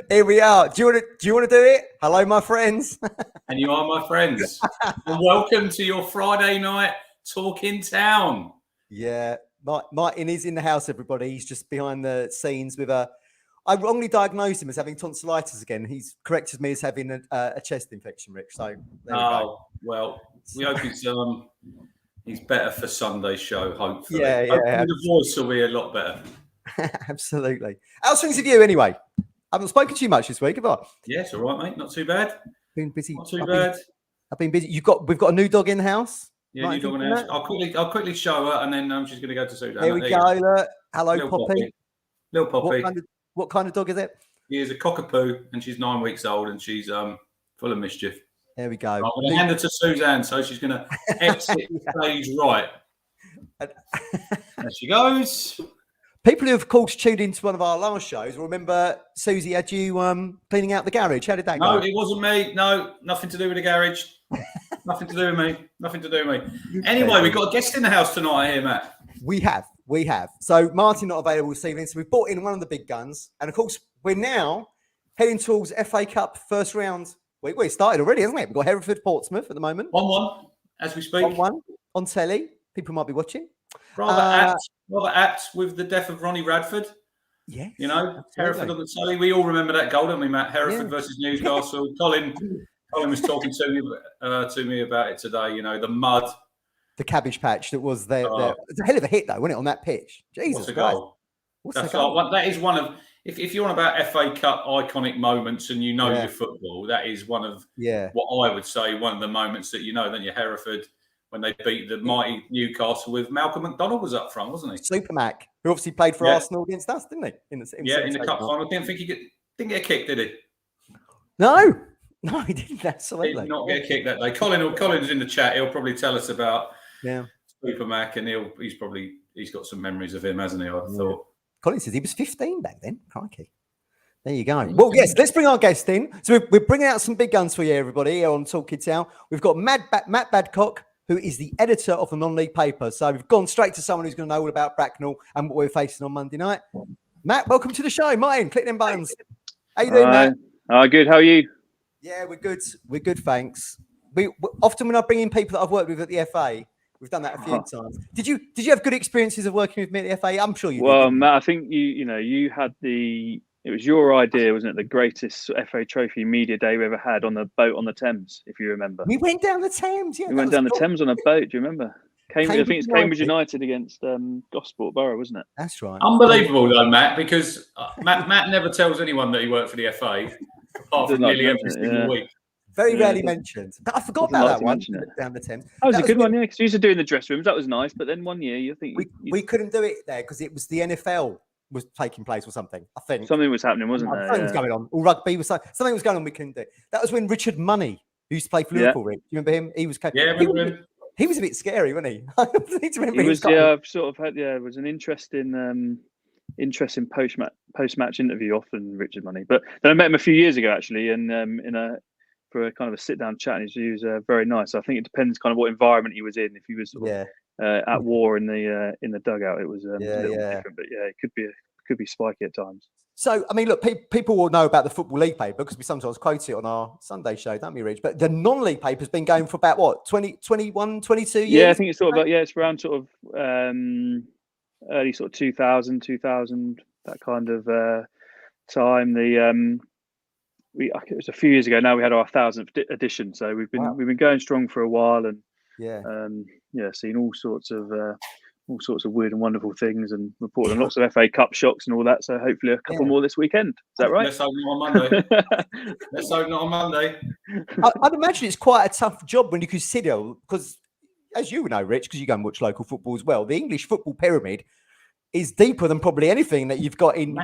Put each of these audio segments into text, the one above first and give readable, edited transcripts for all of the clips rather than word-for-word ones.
Here we are. Do you want to do it? Hello, my friends. And you are my friends. And welcome to your Friday night talk in town. Yeah, Martin is in the house, everybody. He's just behind the scenes with a... I wrongly diagnosed him as having tonsillitis again. He's corrected me as having a chest infection, Rich. So there we go. Well, we hope he's better for Sunday's show, hopefully. Yeah. Hopefully the voice will be a lot better. Absolutely. How's things with you anyway? I haven't spoken to you much this week, have I? Yes, all right, mate. Not too bad. Been busy. Not too bad. I've been busy. We've got a new dog in the house. Yeah, new dog in the house. I'll quickly show her, and then she's going to go to Sudan. There we go. Look. Hello, Little Poppy. Little Poppy. What kind of dog is it? She is a cockapoo, and she's 9 weeks old, and she's full of mischief. There we go. I'm going to hand her to Suzanne, so she's going to exit stage right. There she goes. People who, of course, tuned into one of our last shows will remember Susie had you cleaning out the garage. How did that go? No, it wasn't me. No, nothing to do with the garage. Nothing to do with me. Nothing to do with me. Anyway, we've got a guest in the house tonight here, Matt. We have. So Martin not available this evening. So we brought in one of the big guns. And, of course, we're now heading towards FA Cup first round. We started already, hasn't it? We've got Hereford, Portsmouth at the moment. 1-1 as we speak. 1-1 on telly. People might be watching. Rather apt with the death of Ronnie Radford. Yeah, you know, Hereford on the telly. We all remember that goal, don't we, Matt? Hereford versus Newcastle. Colin was talking to me about it today. You know, the mud, the cabbage patch that was there. It's a hell of a hit, though, wasn't it, on that pitch? Jesus, what's a goal? That is one of. If you're on about FA Cup iconic moments and you know your football, that is one of what I would say one of the moments that you know. Then your Hereford. When they beat the mighty Newcastle with Malcolm McDonald was up front, wasn't he? Super Mac, who obviously played for Arsenal against us, didn't he? In the cup final. Didn't get a kick, did he? No, he didn't. Absolutely. He did not get a kick that day. Colin's in the chat. He'll probably tell us about Super Mac, and he's got some memories of him, hasn't he? I thought. Colin says he was 15 back then. Crikey. There you go. Well, yes, let's bring our guest in. So we're bringing out some big guns for you, everybody, here on Talk Kids Town. We've got Matt Badcock, who is the editor of the non-league paper. So we've gone straight to someone who's going to know all about Bracknell and what we're facing on Monday night. Matt, welcome to the show. Martin, click them buttons. How you doing, Matt? Good. How are you? Yeah, we're good. We're good, thanks. Often when I bring in people that I've worked with at the FA, we've done that a few times. Did you have good experiences of working with me at the FA? I'm sure you did. Well, Matt, I think you had it was your idea, wasn't it? The greatest FA Trophy media day we ever had on the boat on the Thames, if you remember. We went down the Thames, yeah. We went down the Thames on a boat. Do you remember? I think it's Cambridge United against Gosport Borough, wasn't it? That's right. Unbelievable, though, Matt, because Matt never tells anyone that he worked for the FA, apart from nearly every single week. Very rarely mentioned. But I forgot about that one down the Thames. That was a good one, yeah, because we used to do it in the dressing rooms. That was nice. But then one year, you think... We couldn't do it there because it was the NFL was taking place or something. I think something was happening, wasn't there? Something was going on. Or rugby was something was going on. We couldn't do. That was when Richard Money, who used to play for Liverpool. Rick, do you remember him? He was he was a bit scary, wasn't he? I need to remember. He was I've sort of had it was an interesting post-match interview often Richard Money. But then I met him a few years ago actually, and for a kind of a sit-down chat, and he was very nice. I think it depends kind of what environment he was in. If he was sort of at war in the dugout, it was a little different. But yeah, it could be spiky at times. So, I mean, look, people will know about the Football League paper because we sometimes quote it on our Sunday show, don't we, Rich? But the non-league paper has been going for about, what, 21, 22 years? Yeah, I think it's sort of it's around sort of early sort of 2000, that kind of time. It was a few years ago now we had our 1000th edition. So we've been going strong for a while and seen all sorts of weird and wonderful things and reported on lots of FA Cup shocks and all that. So hopefully a couple more this weekend. Is that right? Let's hope not on Monday. Let's hope not on Monday. I'd imagine it's quite a tough job when you consider, because as you know, Rich, because you go and watch local football as well, the English football pyramid is deeper than probably anything that you've got in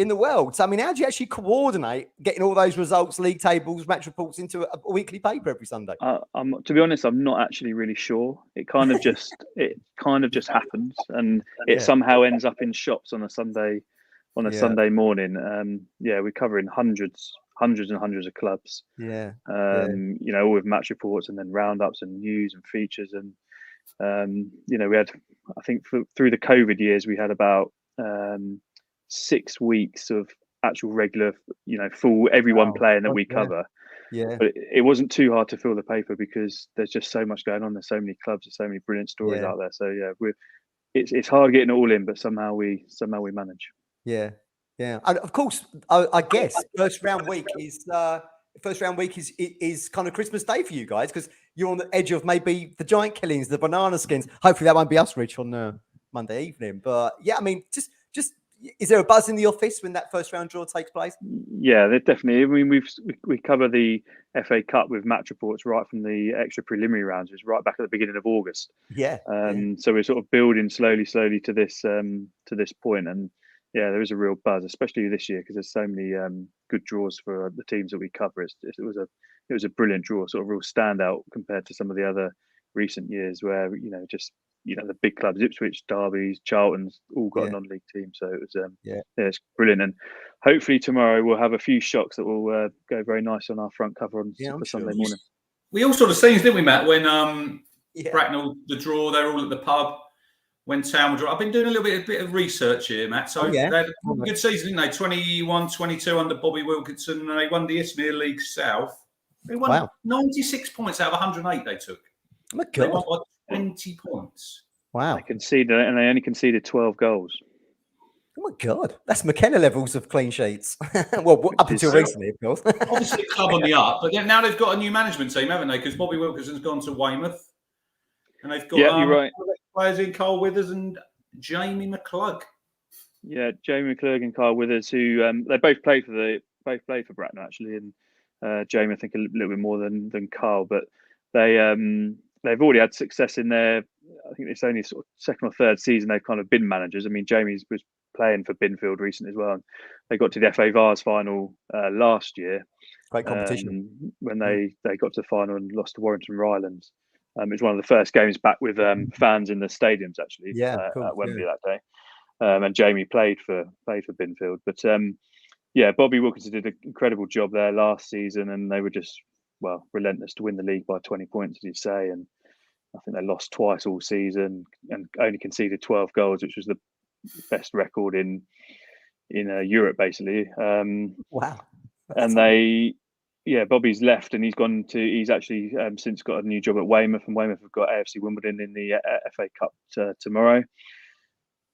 the world. So, I mean, how do you actually coordinate getting all those results, league tables, match reports into a weekly paper every Sunday? To be honest, I'm not actually really sure. It kind of just happens, and it somehow ends up in shops on a Sunday Sunday morning. We're covering hundreds and hundreds of clubs. All with match reports and then roundups and news and features and. We had, I think, through the COVID years, we had about 6 weeks of actual regular, full everyone playing that we cover. Yeah. But it wasn't too hard to fill the paper because there's just so much going on. There's so many clubs, there's so many brilliant stories out there. So yeah, it's hard getting it all in, but somehow we manage. Yeah. Yeah. And of course, I guess first round week is kind of Christmas Day for you guys, because you're on the edge of maybe the giant killings, the banana skins. Hopefully that won't be us, Rich, on Monday evening. But yeah, I mean, just is there a buzz in the office when that first round draw takes place? Yeah, definitely. I mean, we cover the FA Cup with match reports right from the extra preliminary rounds, which is right back at the beginning of August. Yeah. So we're sort of building slowly to this point, and yeah, there is a real buzz, especially this year, because there's so many good draws for the teams that we cover. It was a brilliant draw, sort of real standout compared to some of the other recent years where the big clubs, Ipswich, Derby's, Charlton's, all got a non-league team. So it was it's brilliant, and hopefully tomorrow we'll have a few shocks that will go very nice on our front cover for Sunday morning. We all saw the scenes, didn't we, Matt? When Bracknell, the draw, they're all at the pub. When Town were draw, I've been doing a bit of research here, Matt. So they had a good season, didn't they? 21-22 under Bobby Wilkinson, and they won the Isthmian League South. They won 96 points out of 108 they took. Oh my God. They won by 20 points. Wow. They conceded, and they only conceded 12 goals. Oh my God, that's McKenna levels of clean sheets. Well, up until recently, of course. Obviously, a club on the up, but now they've got a new management team, haven't they? Because Bobby Wilkinson's gone to Weymouth, and they've got you're right. Players in Carl Withers and Jamie McClug. Yeah, Jamie McClug and Carl Withers, who they both played for Bracknell actually, and Jamie I think a little bit more than Carl, but they've already had success in their. I think it's only sort of second or third season they've kind of been managers. I mean, Jamie was playing for Binfield recently as well. And they got to the FA Vars final last year. Great competition. When they got to the final and lost to Warrington Rylands. It was one of the first games back with fans in the stadiums actually at Wembley that day. And Jamie played for Binfield. But Bobby Wilkinson did an incredible job there last season, and they were just relentless to win the league by 20 points, as you say. And I think they lost twice all season and only conceded 12 goals, which was the best record in Europe, basically. Wow. And Bobby's left, and he's actually since got a new job at Weymouth, and Weymouth have got AFC Wimbledon in the FA Cup tomorrow.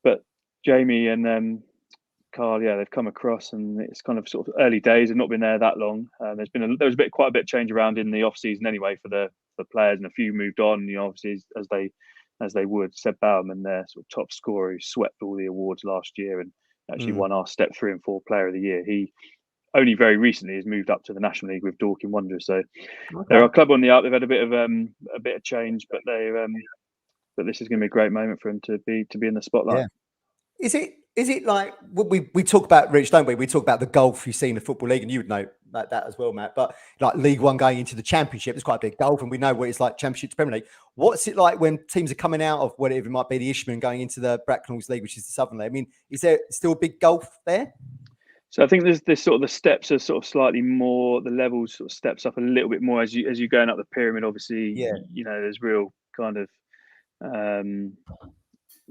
But Jamie and Carl, they've come across, and it's kind of sort of early days. They've not been there that long. There was quite a bit of change around in the off season anyway for the players, and a few moved on. Obviously as they would. Seb Bowerman, their sort of top scorer, who swept all the awards last year and actually won our Step 3 and 4 Player of the Year. He only very recently has moved up to the National League with Dorking Wanderers. So they're a club on the up. They've had a bit of change, but but this is going to be a great moment for him to be in the spotlight. Yeah. Is it like we talk about, Rich, don't we? We talk about the gulf you see in the Football League, and you would know that as well, Matt. But like League One going into the Championship, there's quite a big gulf, and we know what it's like Championship to Premier League. What's it like when teams are coming out of whatever it might be, the Ishmael, going into the Bracknell's League, which is the Southern League? I mean, is there still a big gulf there? So I think there's sort of the steps are sort of slightly more, the levels sort of steps up a little bit more as you're going up the pyramid. Obviously, there's real kind of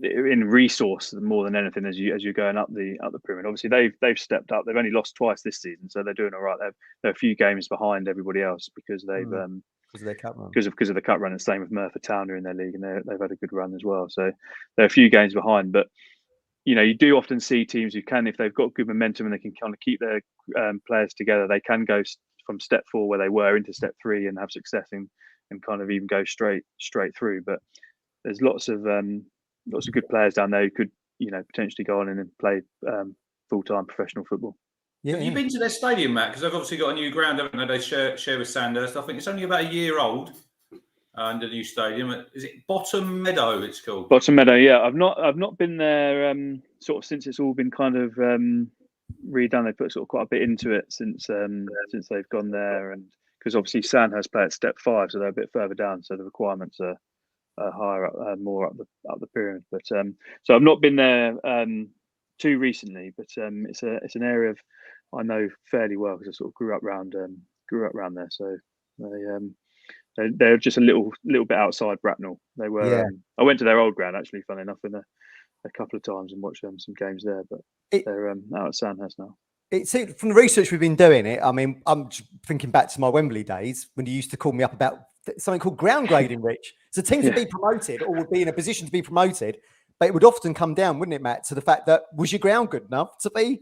in resource more than anything as you're going up the pyramid. Obviously they've stepped up. They've only lost twice this season, so they're doing all right. They're a few games behind everybody else because they've because of their cup run. Because of the cup run, and same with Merthyr Town in their league, and they've had a good run as well. So they're a few games behind, but you do often see teams who can, if they've got good momentum and they can kind of keep their players together, they can go from step 4 where they were into step 3 and have success and kind of even go straight through. But there's lots of good players down there who could potentially go on and play full-time professional football. Yeah. Have you been to their stadium, Matt? Because they've obviously got a new ground, haven't they? They share with Sandhurst. I think it's only about a year old. And the new stadium, is it Bottom Meadow? It's called Bottom Meadow. Yeah, I've not been there sort of since it's all been kind of redone. They put sort of quite a bit into it since they've gone there, and because obviously Sandhurst play at step 5, so they're a bit further down, so the requirements are higher up, more up the pyramid. But so I've not been there too recently, but it's an area I know fairly well because I sort of grew up around there. So they're just a little bit outside Bracknell. They were. I went to their old ground actually, funny enough, a couple of times and watched some games there. But they're out at Sandhurst now. It's from the research we've been doing it. I mean, I'm thinking back to my Wembley days when you used to call me up about something called ground grading, Rich. So teams would be promoted or would be in a position to be promoted, but it would often come down, wouldn't it, Matt, to the fact that was your ground good enough to be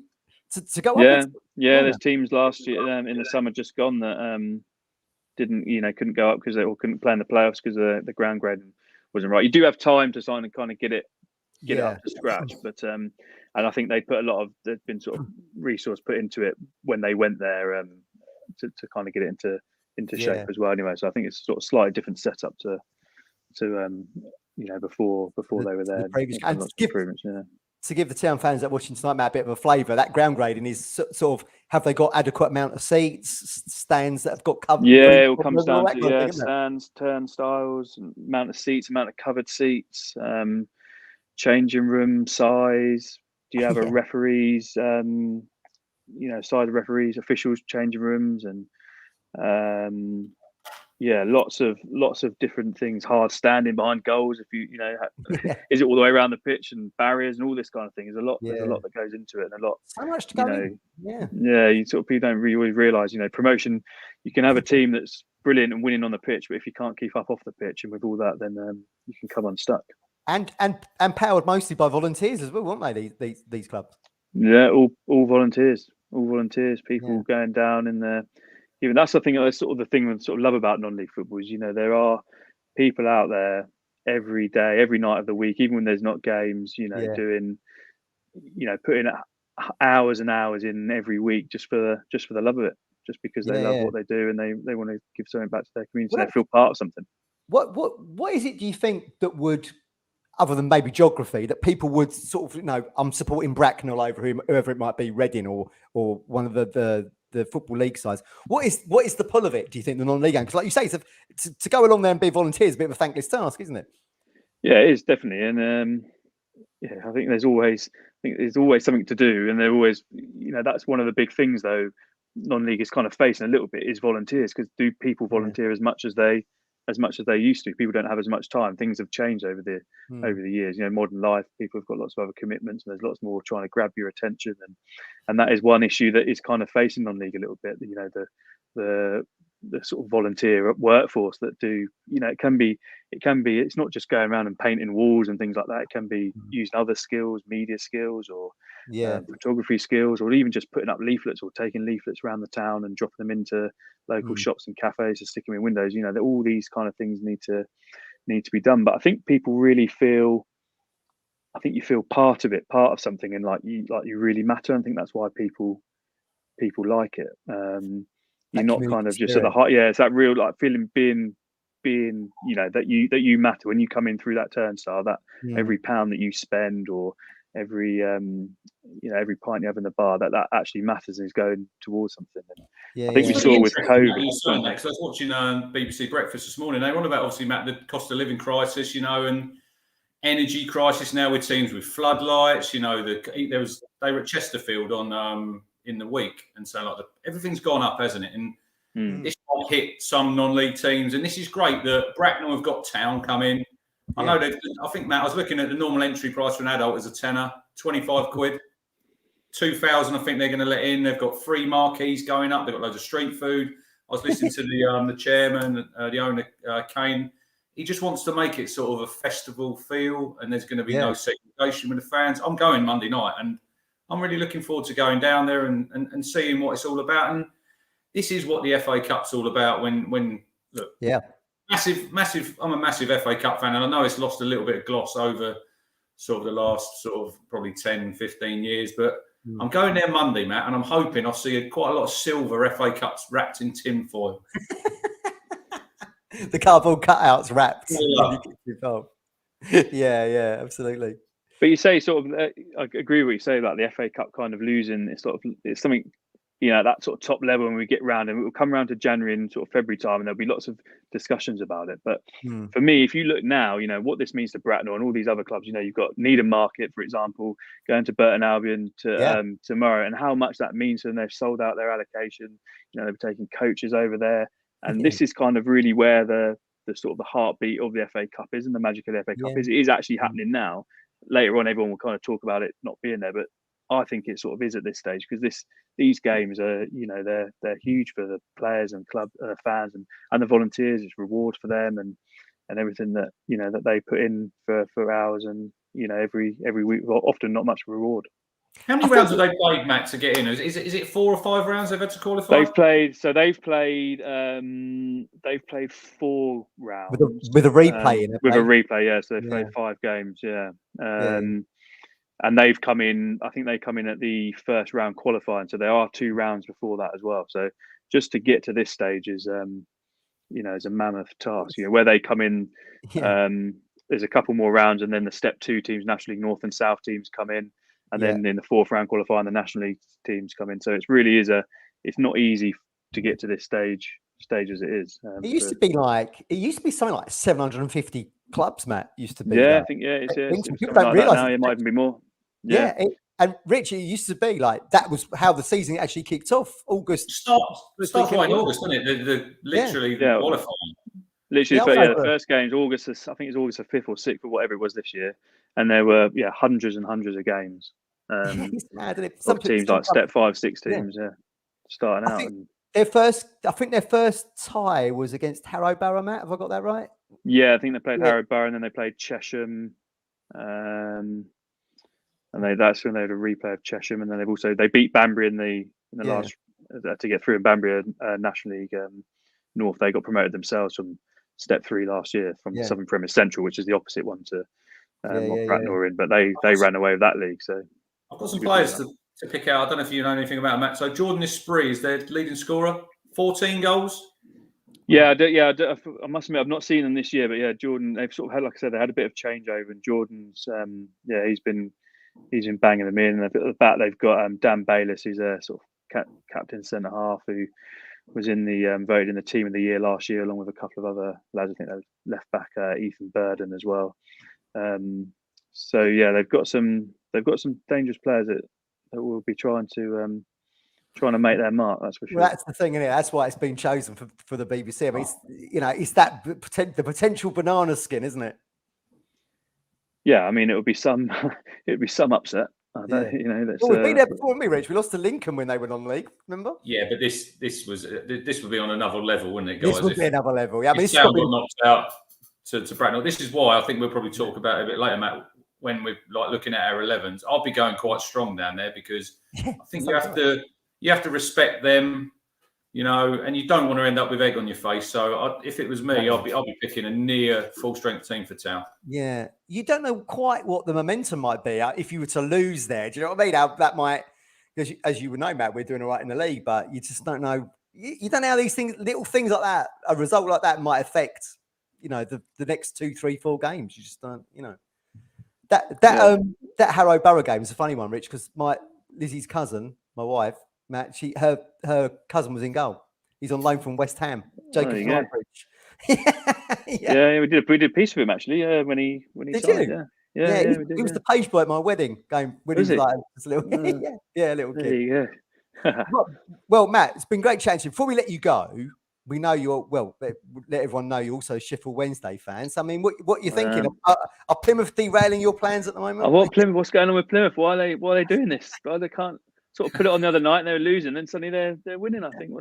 to go up? up? Yeah. There's teams last year in the summer just gone that couldn't go up because they couldn't play in the playoffs because the ground grading wasn't right. You do have time to sign and kind of get it up to scratch, but and I think there's been sort of resource put into it when they went there to kind of get it into shape as well. Anyway, so I think it's sort of slightly different setup to before they were there. To give the town fans that are watching tonight, Matt, a bit of a flavour, that ground grading is sort of, have they got adequate amount of seats, stands that have got covered? Yeah, it all comes down to stands, turnstiles, amount of seats, amount of covered seats, changing room size. Do you have a referees, size of referees, officials, changing rooms, and lots of different things. Hard standing behind goals. If is it all the way around the pitch and barriers and all this kind of thing? There's a lot that goes into it, and a lot. So much to go in. You sort of people don't really realise. Promotion. You can have a team that's brilliant and winning on the pitch, but if you can't keep up off the pitch and with all that, then you can come unstuck. And powered mostly by volunteers as well, weren't they? These clubs. Yeah, all volunteers. All volunteers. People going down in there. Even that's the thing. That's sort of the thing I sort of love about non-league football is there are people out there every day, every night of the week, even when there's not games. Doing, putting hours and hours in every week just for the love of it, just because they love what they do and they want to give something back to their community. They feel part of something. What is it? Do you think that would, other than maybe geography, that people would sort of I'm supporting Bracknell over whoever it might be, Reading or one of the football league sides. What is the pull of it, do you think, the non-league game? Because like you say, to go along there and be volunteers is a bit of a thankless task, isn't it? Yeah, it is definitely. And I think there's always something to do, and they're always, that's one of the big things though non-league is kind of facing a little bit is volunteers, because do people volunteer as much as they used to? People don't have as much time. Things have changed over the years. Modern life, people have got lots of other commitments, and there's lots more trying to grab your attention, and that is one issue that is kind of facing non-league a little bit. The sort of volunteer workforce that do, it can be. It's not just going around and painting walls and things like that. It can be using other skills, media skills, or photography skills, or even just putting up leaflets or taking leaflets around the town and dropping them into local shops and cafes to stick them in windows. All these kind of things need to be done. But I think people really feel. I think you feel part of it, part of something, and like you really matter. I think that's why people like it. You're not kind of just at the heart. Yeah, it's that real feeling being that you matter when you come in through that turnstile. That every pound that you spend, or every every pint you have in the bar, that actually matters and is going towards something. And I think we saw with COVID. Because I was watching BBC Breakfast this morning. They were on about, obviously, Matt, the cost of living crisis, and energy crisis now with teams with floodlights. They were at Chesterfield on in the week, and so everything's gone up, hasn't it? And this might hit some non-league teams, and this is great that Bracknell have got Town come in. I know I think, Matt, I was looking at the normal entry price for an adult as a tenner, 25 quid, 2,000. I think they're going to let in. They've got free marquees going up. They've got loads of street food. I was listening to the chairman, the owner, Kane. He just wants to make it sort of a festival feel, and there's going to be no segregation with the fans. I'm going Monday night, and I'm really looking forward to going down there and seeing what it's all about. And this is what the FA Cup's all about. When look, massive. I'm a massive FA Cup fan, and I know it's lost a little bit of gloss over sort of the last probably 10, 15 years. But I'm going there Monday, Matt, and I'm hoping I'll see quite a lot of silver FA Cups wrapped in tin foil. The cardboard cutouts wrapped. Yeah, absolutely. But you say sort of, I agree with what you say about the FA Cup kind of losing. It's something, that sort of top level when we get round, and it will come around to January and sort of February time, and there'll be lots of discussions about it. But for me, if you look now, what this means to Bracknell and all these other clubs, you've got Needham Market, for example, going to Burton Albion tomorrow, and how much that means to them. They've sold out their allocation. They've taken coaches over there, and this is kind of really where the sort of the heartbeat of the FA Cup is, and the magic of the FA Cup is. It is actually happening now. Later on, everyone will kind of talk about it not being there, but I think it sort of is at this stage, because these games are, they're huge for the players and club fans and the volunteers. It's reward for them and everything that that they put in for hours and every week. Well, often not much reward. How many rounds have they played, Matt, to get in? Is it 4 or 5 rounds they've had to qualify? They've played 4 rounds with a replay in it. With a replay, yeah. So they've played 5 games, yeah. And they've come in. I think they come in at the first round qualifying. So there are 2 rounds before that as well. So just to get to this stage is, is a mammoth task. Where they come in, there's a couple more rounds, and then the Step 2 teams, National League North and South teams, come in. And then in the 4th round qualifying, the National League teams come in. So it really is it's not easy to get to this stage as it is. It used to be something like 750 clubs, Matt, used to be. Yeah, that. I think, it's people don't realise now. It might even be more. Yeah. And Rich, it used to be like that was how the season actually kicked off. August. Starts right in August, doesn't it? The literally qualifying. Literally, the first game's August. I think it's August the 5th or 6th or whatever it was this year. And there were hundreds and hundreds of games. It's mad, isn't it? Some teams like Step 5, 6 teams, starting out. I think their first tie was against Harrow Barrow, Matt. Have I got that right? Yeah, I think they played Harrow Barrow, and then they played Chesham. And that's when they had a replay of Chesham, and then they beat Banbury in the last to get through. In Banbury, National League North, they got promoted themselves from Step 3 last year from Southern Premier Central, which is the opposite one to what Bracknell are in, but they ran away with that league. So I've got some players to pick out. I don't know if you know anything about Matt. So Jordan Esprit is their leading scorer, 14 goals. Yeah, I must admit I've not seen them this year, but Jordan, they've sort of had, like I said, they had a bit of changeover, and Jordan's he's been banging them in. And at the back they've got Dan Bayliss, who's a sort of captain centre half who was in the voted in the team of the year last year, along with a couple of other lads. I think they left back Ethan Burden as well. They've got some dangerous players that will be trying to make their mark. That's for sure. Well, that's the thing, isn't it? That's why it's been chosen for the BBC. I mean, it's that the potential banana skin, isn't it? Yeah, I mean, it would be some upset. We've been there before, haven't we, Rich? We lost to Lincoln when they went on league. Remember? Yeah, but this would be on another level, wouldn't it, guys? This would be another level. Yeah, I mean, it's got knocked out to Bracknell. This is why I think we'll probably talk about it a bit later, Matt. When we're looking at our 11s, I'll be going quite strong down there because I think you have to respect them, and you don't want to end up with egg on your face. So if it was me, I'll be picking a near full strength team for Town. Yeah, you don't know quite what the momentum might be if you were to lose there. Do you know what I mean? How that might, because as you would know, Matt, we're doing all right in the league, but you just don't know. You don't know how these things, little things like that, a result like that might affect, the next 2, 3, 4 games. You just don't, That Harrow Barrow game is a funny one, Rich, because Lizzie's cousin, my wife, Matt, her cousin was in goal. He's on loan from West Ham, Jacob Lightbridge. We did a piece of him actually. When he did signed, he was the page boy at my wedding. When he was like a little, a little kid. There you go. Well, Matt, it's been great chatting to you. Before we let you go, we know let everyone know you're also a Sheffield Wednesday fans. I mean, what are you thinking? Are Plymouth derailing your plans at the moment? What's going on with Plymouth? Why are they doing this? Why they can't sort of put it on the other night and they were losing, and suddenly they're winning? I think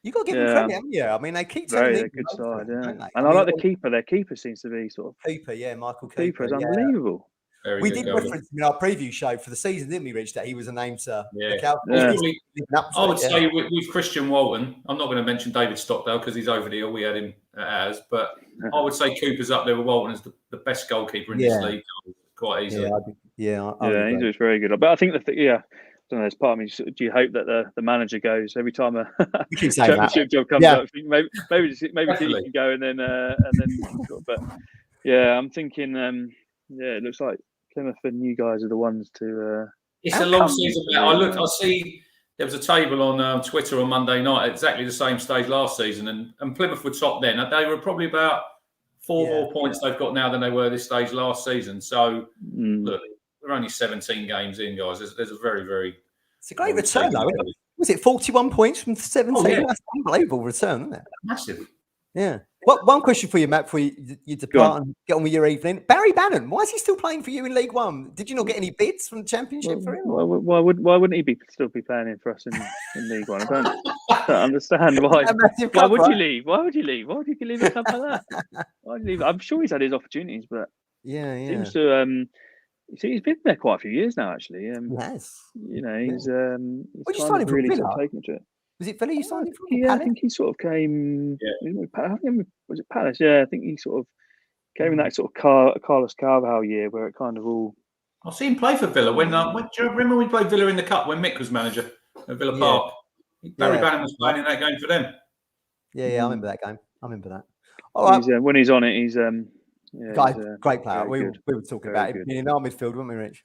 you got to give them credit, haven't you? I mean, they keep very good side, and I like the keeper. Their keeper seems to be sort of keeper, Michael Keeper is unbelievable. We did reference him in our preview show for the season, didn't we, Rich? That he was a name to look out for. I would say with Christian Walton, I'm not going to mention David Stockdale because he's over the hill. We had him as, but I would say Cooper's up there with Walton as the best goalkeeper in this league, quite easily. He was very good. But I think I don't know. There's part of me. Do you hope that the manager goes every time a championship job comes up? Maybe he can go and then. But I'm thinking. It looks like Plymouth and you guys are the ones to. It's a long season. I see there was a table on Twitter on Monday night at exactly the same stage last season, and Plymouth were top then. They were probably about 4 more points they've got now than they were this stage last season. So look, we're only 17 games in, guys. There's a very, very. It's a great return, though. Isn't it? Was it 41 points from 17? That's an unbelievable return, isn't it? Massive. Yeah. One question for you, Matt, before you depart and get on with your evening. Barry Bannon, why is he still playing for you in League One? Did you not get any bids from the Championship for him? Why wouldn't he still be playing for us in League One? I don't understand why. Why would you leave? Why would you leave? Why would you leave a club like that? Why would you leave? I'm sure he's had his opportunities, but seems to he's been there quite a few years now. Actually, yes. You know, he's What did you sign him from Villa? Taken to it. Was it Villa you signed him from? Yeah, I think he sort of came. Was it Palace? Yeah, I think he sort of came in that sort of Carlos Carvalho year where it kind of all. I've seen him play for Villa when do you remember when we played Villa in the Cup when Mick was manager at Villa Park? Barry Bannon was playing in that game for them. Yeah, I remember that game. I remember that. All right. When he's on it, he's great player. We were talking about him in our midfield, weren't we, Rich?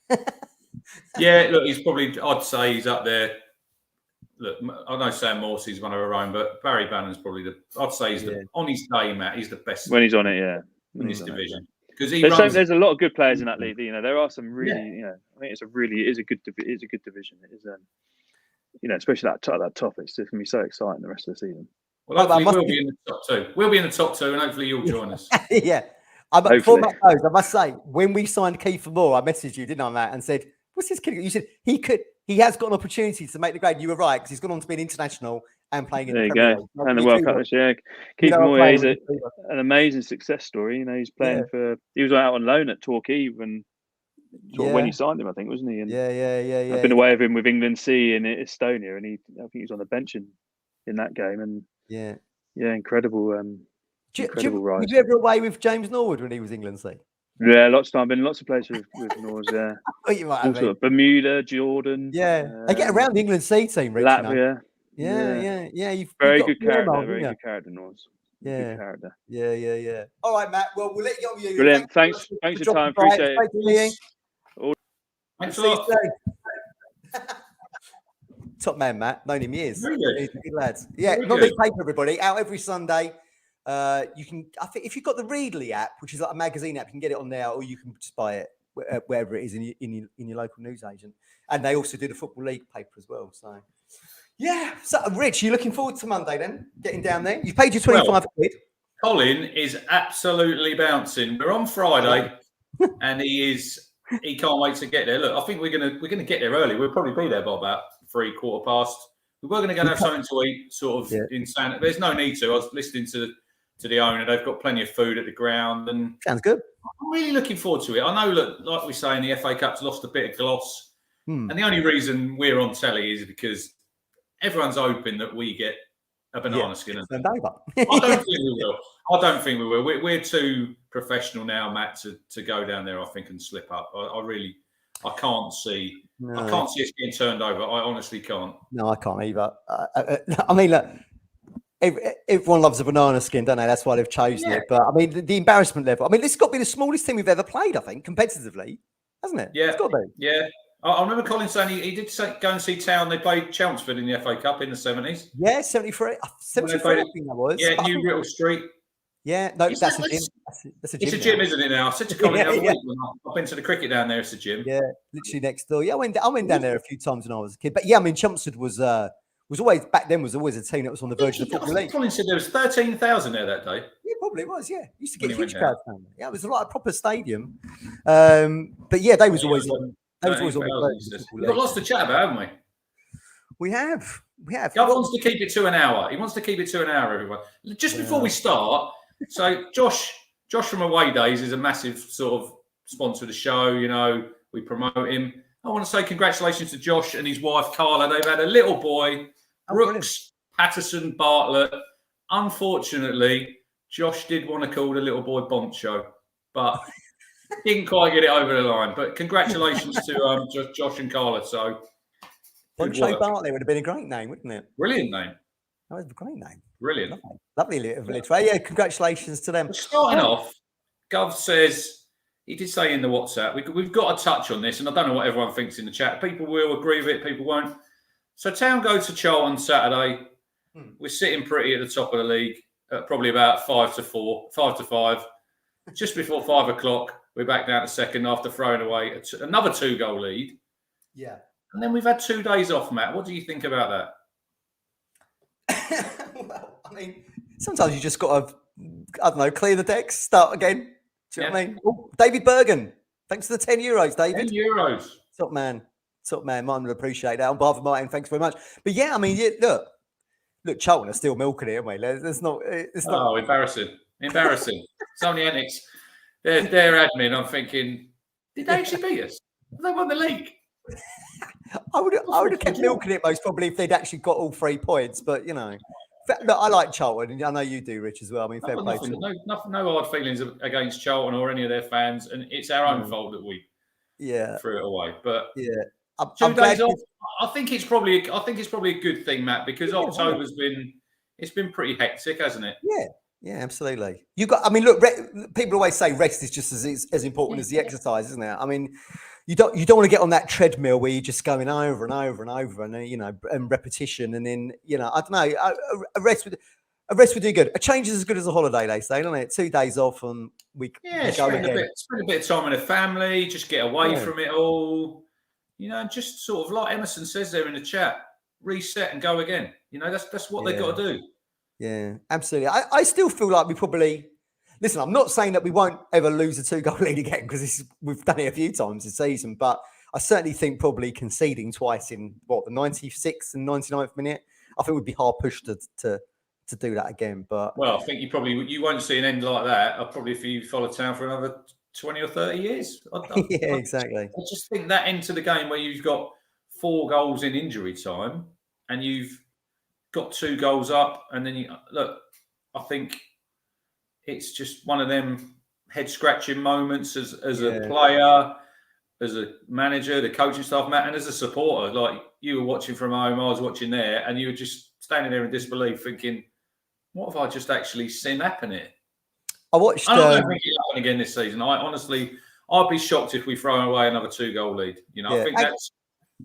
Yeah, look, he's probably. I'd say he's up there. Look, I know Sam Morsey's one of our own, but Barry Bannon's probably I'd say he's on his day, Matt. He's the best when he's on it. In this division. Because there's a lot of good players in that league. You know, there are some really. I think it is a good division. It is, especially that top. It's just gonna be so exciting the rest of the season. Well, hopefully we'll be in the top two. We'll be in the top two, and hopefully you'll join us. Yeah. Before Matt goes, I must say, when we signed Kiefer Moore, I messaged you, didn't I, Matt, and said, "What's this kid?" You said he has got an opportunity to make the grade. You were right because he's gone on to be an international and playing in the Premier League. And the World Cup this year. Kiefer Moore is an amazing success story. You know, he's playing for. He was out on loan at Torquay when you signed him, I think, wasn't he? And I've been away with him with England C in Estonia, and I think he was on the bench in that game. And incredible. Incredible rise. Were you ever away with James Norwood when he was England C? Yeah, lots of time. Been lots of places with Norwood. Yeah, you might have Bermuda, Jordan. Yeah, they get around the England C team. Rich, Latvia. Yeah. Very good character. Very good character, Norwood. Yeah. Good character. Yeah. All right, Matt. Well, we'll let you get on with you. Brilliant. Thanks for your time. Appreciate it. Thanks a lot. Top man, Matt. Known him years. Really? Good lads. Yeah, not league paper, everybody. Out every Sunday. You can, I think, if you've got the Readly app, which is like a magazine app, you can get it on there, or you can just buy it wherever it is in your local newsagent. And they also do the Football League paper as well. So, yeah. So, Rich, you looking forward to Monday then? Getting down there? You've paid your 25 quid. Colin is absolutely bouncing. We're on Friday, and he can't wait to get there. Look, I think we're gonna get there early. We'll probably be there by about 3:15. We were going to go and have something to eat, sort of in Santa. There's no need to. I was listening to the owner. They've got plenty of food at the ground, and sounds good. I'm really looking forward to it. I know, look, like we say, in the FA Cup's lost a bit of gloss, and the only reason we're on telly is because everyone's hoping that we get a banana skin. I don't think we will. We're too professional now, Matt, to go down there, I think, and slip up. I can't see. No. I can't see us getting turned over. I honestly can't. No, I can't either. I mean, look, everyone loves a banana skin, don't they? That's why they've chosen it. But I mean, the embarrassment level. I mean, this has got to be the smallest team we've ever played, I think, competitively, hasn't it? Yeah, it's got to be. Yeah, I remember Colin saying he did go and see Town. They played Chelmsford in the FA Cup in the 70s. Yeah, 73. 73, I think that was. Yeah, New Riddle Street. Yeah, no, that's a gym. That's a gym. It's a gym, isn't it now? I said to Colin the other week when I've been to the cricket down there, it's a gym. Yeah, literally next door. Yeah, I went down there a few times when I was a kid. But yeah, I mean, Chelmsford was always, back then, was always a team that was on the verge of the Football League. Colin said there was 13,000 there that day. Yeah, probably was, yeah. Used to get huge crowds down there. Yeah, it was like a proper stadium. But yeah, they was always on the verge of the Football League. We've got lots to chat about, haven't we? We have. Gov wants to keep it to an hour. He wants to keep it to an hour, everyone. Just before we start, so Josh from Away Days is a massive sort of sponsor of the show. You know, we promote him. I want to say congratulations to Josh and his wife Carla. They've had a little boy, Brooks Patterson Bartlett. Unfortunately, Josh did want to call the little boy Boncho, but didn't quite get it over the line. But congratulations to Josh and Carla. So Boncho Bartlett would have been a great name, wouldn't it? Brilliant name. That was a great name. Brilliant. Lovely little trade. Yeah, congratulations to them. Starting off, Gov says, he did say in the WhatsApp, we've got to touch on this, and I don't know what everyone thinks in the chat. People will agree with it, people won't. So Town go to Charlton Saturday. We're sitting pretty at the top of the league, at probably about 5 to 5. Just before 5 o'clock, we're back down to second after throwing away another 2-goal lead. Yeah. And then we've had 2 days off, Matt. What do you think about that? Well, I mean, sometimes you just got I don't know, clear the decks, start again. Do you know what I mean? Oh, David Bergen, thanks for the €10, David. €10. Top man. Martin would appreciate that. On behalf of Martin, thanks very much. But yeah, I mean, look, Charlton are still milking it, aren't we? It's not. Oh, embarrassing. It's only antics. Their admin, I'm thinking, did they actually beat us? They won the league. I would have kept milking it most probably if they'd actually got all 3 points. But look, I like Charlton, and I know you do, Rich, as well. I mean, fair play. No hard feelings against Charlton or any of their fans, and it's our own fault that we threw it away. But 2 days off, I think it's probably a good thing, Matt, because October's been pretty hectic, hasn't it? Yeah, absolutely. I mean, look, people always say rest is just as important as the exercise, isn't it? I mean, you don't want to get on that treadmill where you're just going over and over and over and and repetition, and then I don't know, a rest would do good. A change is as good as a holiday, they say, don't it? 2 days off and we go again. Spend a bit of time with the family, just get away from it all. Just sort of like Emerson says there in the chat, reset and go again. That's what they've got to do. Yeah, absolutely. I still feel like we probably listen. I'm not saying that we won't ever lose a 2-goal lead again because we've done it a few times this season. But I certainly think probably conceding twice in the 96th and 99th minute, I think we'd be hard pushed to do that again. But I think you won't see an end like that. Probably if you follow Town for another 20 or 30 years. Exactly. I just think that end to the game where you've got 4 goals in injury time and you've got 2 goals up, and then I think it's just one of them head scratching moments as a player, as a manager, the coaching staff, Matt, and as a supporter. Like, you were watching from home, I was watching there, and you were just standing there in disbelief, thinking, "What have I just actually seen happen here?" I watched. I don't think it'll happen again this season. I'd be shocked if we throw away another 2-goal lead. I think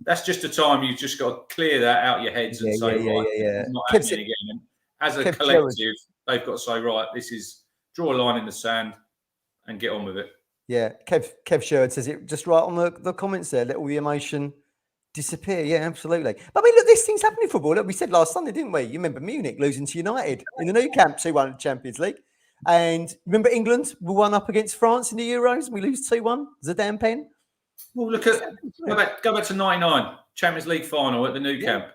that's just a time you've just got to clear that out of your heads and say, it's not happening again. And as a collective, they've got to say, right, this is draw a line in the sand and get on with it. Yeah, Kev Sherwood says it just right on the comments there. Let all the emotion disappear. Yeah, absolutely. But I mean, look, this thing's happening in football. Look, we said last Sunday, didn't we? You remember Munich losing to United in the Nou Camp 2-1 Champions League. And remember England, we won up against France in the Euros and we lose 2-1. Zidane pen. Well, go back to 99 Champions League final at the Nou Camp.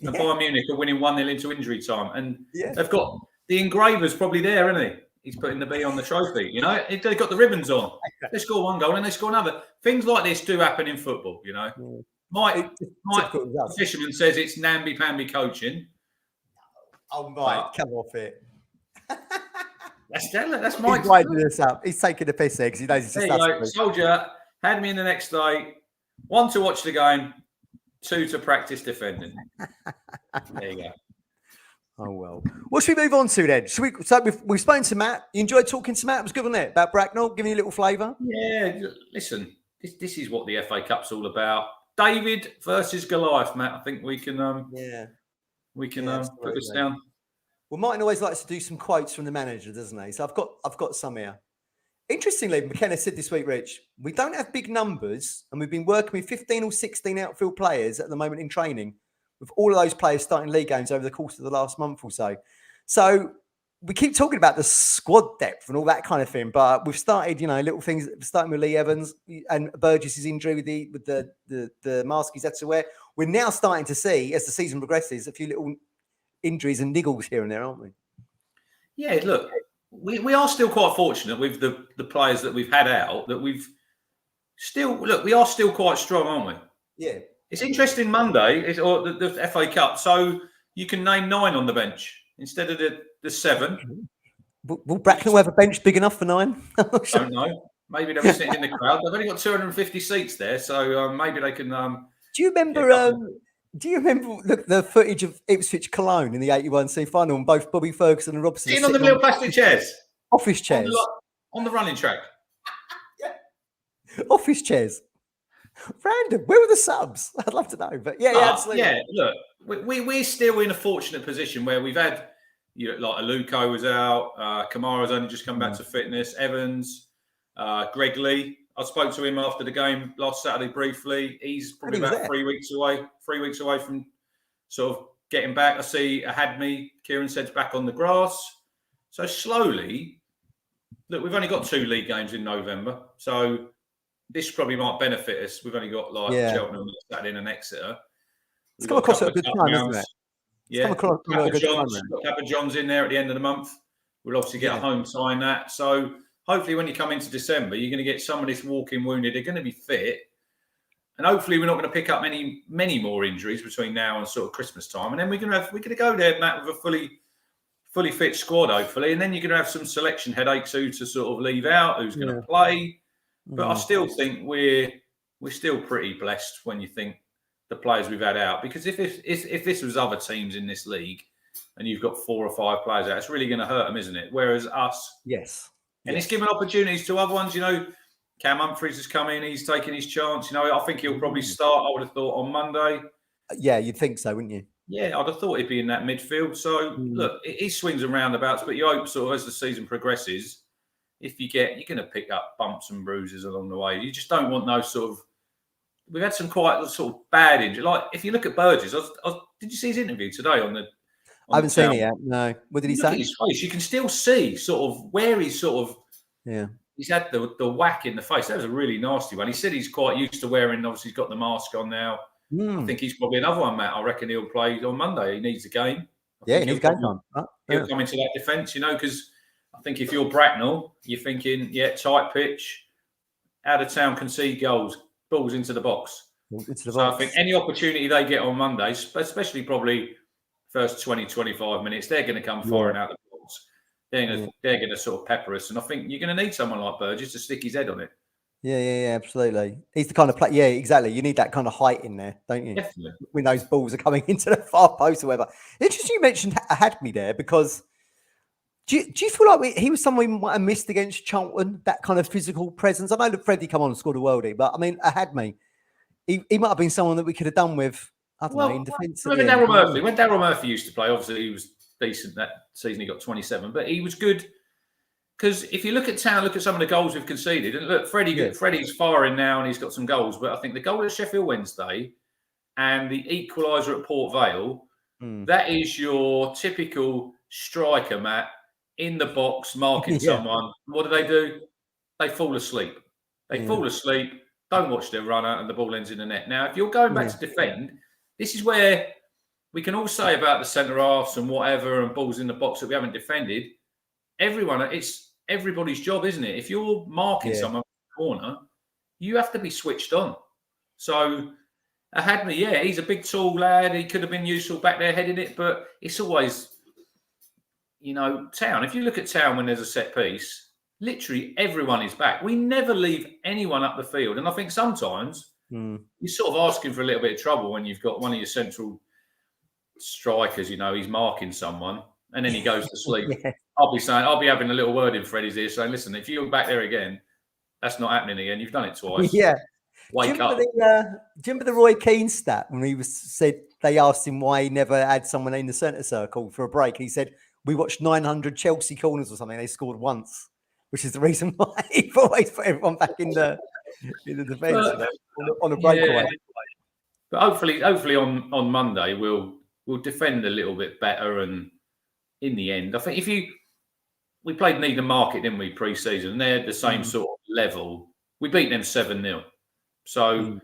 And Bayern Munich are winning 1-0 into injury time. And they've got the engraver's probably there, isn't he? He's putting the B on the trophy. They've got the ribbons on. They score 1 goal and they score another. Things like this do happen in football, Mike Fisherman says it's namby-pamby coaching. Oh, Mike, come off it. That's Mike. He's winding this up. He's taking the piss there because he knows it's just Soldier had me in the next day. 1 to watch the game, 2 to practice defending. There you go. Oh, well. What should we move on to then? We've spoken to Matt. You enjoyed talking to Matt? It was good, wasn't it? About Bracknell, giving you a little flavour? Yeah, listen, this is what the FA Cup's all about. David versus Goliath, Matt. I think we can put this down. Well, Martin always likes to do some quotes from the manager, doesn't he? So I've got some here. Interestingly, McKenna said this week, Rich, we don't have big numbers and we've been working with 15 or 16 outfield players at the moment in training, with all of those players starting league games over the course of the last month or so. So we keep talking about the squad depth and all that kind of thing, but we've started, little things, starting with Lee Evans and Burgess's injury with the mask he's had to wear. We're now starting to see, as the season progresses, a few little injuries and niggles here and there, aren't we? Yeah, look, we are still quite fortunate with the players that we've had out, that we are still quite strong, aren't we? Yeah. It's interesting Monday, or the FA Cup, so you can name 9 on the bench instead of the 7. Will Bracknell have a bench big enough for 9? I don't know. Maybe they'll be sitting in the crowd. They've only got 250 seats there, so maybe they can... Do you remember... Do you remember the footage of Ipswich Cologne in the 81C final, and both Bobby Ferguson and Robson sitting on the little plastic chairs, office chairs on the running track? Office chairs. Random. Where were the subs? I'd love to know. But yeah, absolutely. Yeah, look, we're still in a fortunate position where we've had, like Aluko was out, Kamara's only just come back to fitness, Evans, Greg Lee. I spoke to him after the game last Saturday briefly. He's probably about 3 weeks away from sort of getting back. I see Hadmi, Kieran said's back on the grass. So slowly look, we've only got 2 league games in November, so this probably might benefit us. We've only got Cheltenham, Saturday, and Exeter. It's come across at a good time, isn't it? Yeah, Papa John's in there at the end of the month. We'll obviously get a home tie in that. So hopefully when you come into December, you're going to get some of this walking wounded. They're going to be fit. And hopefully we're not going to pick up many more injuries between now and sort of Christmas time. And then we're going to go there, Matt, with a fully fit squad, hopefully. And then you're going to have some selection headaches, who to sort of leave out, who's going to play. But I still think we're still pretty blessed when you think the players we've had out. Because if this was other teams in this league and you've got 4 or 5 players out, it's really going to hurt them, isn't it? Whereas us... Yes. And it's given opportunities to other ones. You know, Cam Humphries has come in. He's taking his chance. You know, I think he'll probably start, I would have thought, on Monday. Yeah, you'd think so, wouldn't you? Yeah, I'd have thought he'd be in that midfield. So, look, he swings and roundabouts, but you hope sort of as the season progresses, you're going to pick up bumps and bruises along the way. You just don't want those sort of... We've had some quite sort of bad injuries. Like, if you look at Burgess, did you see his interview today on the... I haven't seen it yet. No. What did he say? His face, you can still see sort of where he's sort of... Yeah. He's had the whack in the face. That was a really nasty one. He said he's quite used to wearing, obviously he's got the mask on now. I think he's probably another one, Matt. I reckon he'll play on Monday. He needs a game. He needs game time. He'll come into that defence, you know, because I think if you're Bracknell, you're thinking, tight pitch, out of town, concede goals, balls into the box. I think any opportunity they get on Monday, especially probably first 20, 25 minutes, they're going to come firing out the balls. They're going to sort of pepper us. And I think you're going to need someone like Burgess to stick his head on it. Yeah, absolutely. He's the kind of player. Yeah, exactly. You need that kind of height in there, don't you? Definitely. When those balls are coming into the far post or whatever. Interesting you mentioned Hadmi there, because do you feel like he was someone we might have missed against Charlton, that kind of physical presence? I know that Freddie come on and scored a worldie, but I mean, Hadmi, he might have been someone that we could have done with, I don't know, in defence. Remember Daryl Murphy? When Daryl Murphy used to play, obviously he was decent that season. He got 27, but he was good. Because if you look at Town, look at some of the goals we've conceded, and look, Freddie's firing now and he's got some goals. But I think the goal at Sheffield Wednesday and the equaliser at Port Vale, that is your typical striker, Matt, in the box, marking someone. What do? They fall asleep. Fall asleep, don't watch their runner, and the ball ends in the net. Now, if you're going back to defend, this is where we can all say about the centre-halves and whatever and balls in the box that we haven't defended. It's everybody's job, isn't it? If you're marking someone in the corner, you have to be switched on. So Hadmi, he's a big, tall lad. He could have been useful back there heading it, but it's always, Town. If you look at Town when there's a set piece, literally everyone is back. We never leave anyone up the field. And I think sometimes you're sort of asking for a little bit of trouble when you've got one of your central strikers, he's marking someone and then he goes to sleep. I'll be having a little word in Freddie's ear saying, listen, if you're back there again, that's not happening again. You've done it twice. Wake up. Do you remember the Roy Keane stat when he said they asked him why he never had someone in the centre circle for a break? He said, we watched 900 Chelsea corners or something. They scored once, which is the reason why he always put everyone back in the defence on a breakaway. But hopefully on Monday we'll defend a little bit better, and in the end, I think we played Needham Market, didn't we, pre-season, and they're the same sort of level. We beat them 7-0. So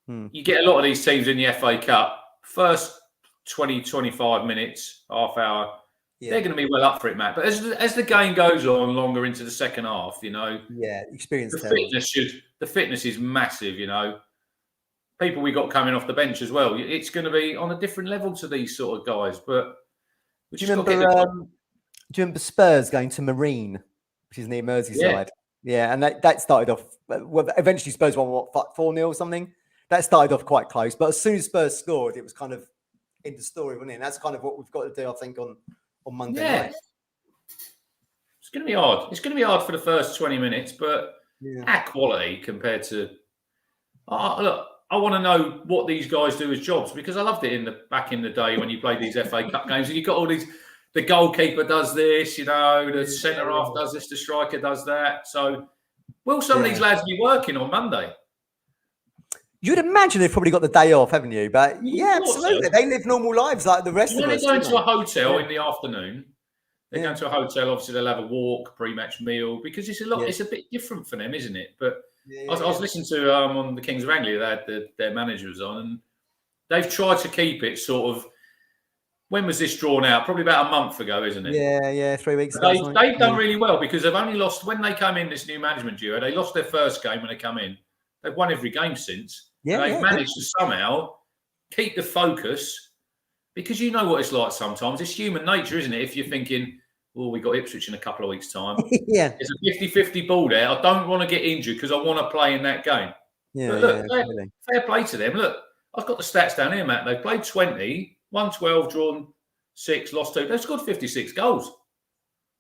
you get a lot of these teams in the FA Cup, first 20, 25 minutes, half hour, they're going to be well up for it, Matt. But as the game goes on longer into the second half, experience the fitness is massive, People we got coming off the bench as well. It's going to be on a different level to these sort of guys. But do you remember Spurs going to Marine, which is near Merseyside? Yeah, and that started off. Well, eventually Spurs won 4-0 or something. That started off quite close, but as soon as Spurs scored, it was kind of in the story, wasn't it? And that's kind of what we've got to do, I think, on Monday night. It's going to be hard. It's going to be hard for the first 20 minutes, but our quality compared to look. I want to know what these guys do as jobs, because I loved it back in the day when you played these FA Cup games and you got all these. The goalkeeper does this, the centre half does this, the striker does that. So, will some of these lads be working on Monday? You'd imagine they've probably got the day off, haven't you? But absolutely, they live normal lives like the rest of us. When they go into a hotel in the afternoon, They're going to a hotel. Obviously, they'll have a walk, pre-match meal, because it's a lot. It's a bit different for them, isn't it? But I was listening to on the Kings of Anglia. They had their managers on, and they've tried to keep it sort of. When was this drawn out? Probably about a month ago, isn't it? Yeah, 3 weeks ago. They've done really well because they've only lost when they came in this new management duo. They lost their first game when they come in. They've won every game since. They've managed to somehow keep the focus because you know what it's like sometimes. It's human nature, isn't it? If you're thinking, well, we got Ipswich in a couple of weeks' time. It's a 50-50 ball there. I don't want to get injured because I want to play in that game. But look, fair play to them. Look, I've got the stats down here, Matt. They've played 20, won 12, drawn 6, lost 2. They've scored 56 goals.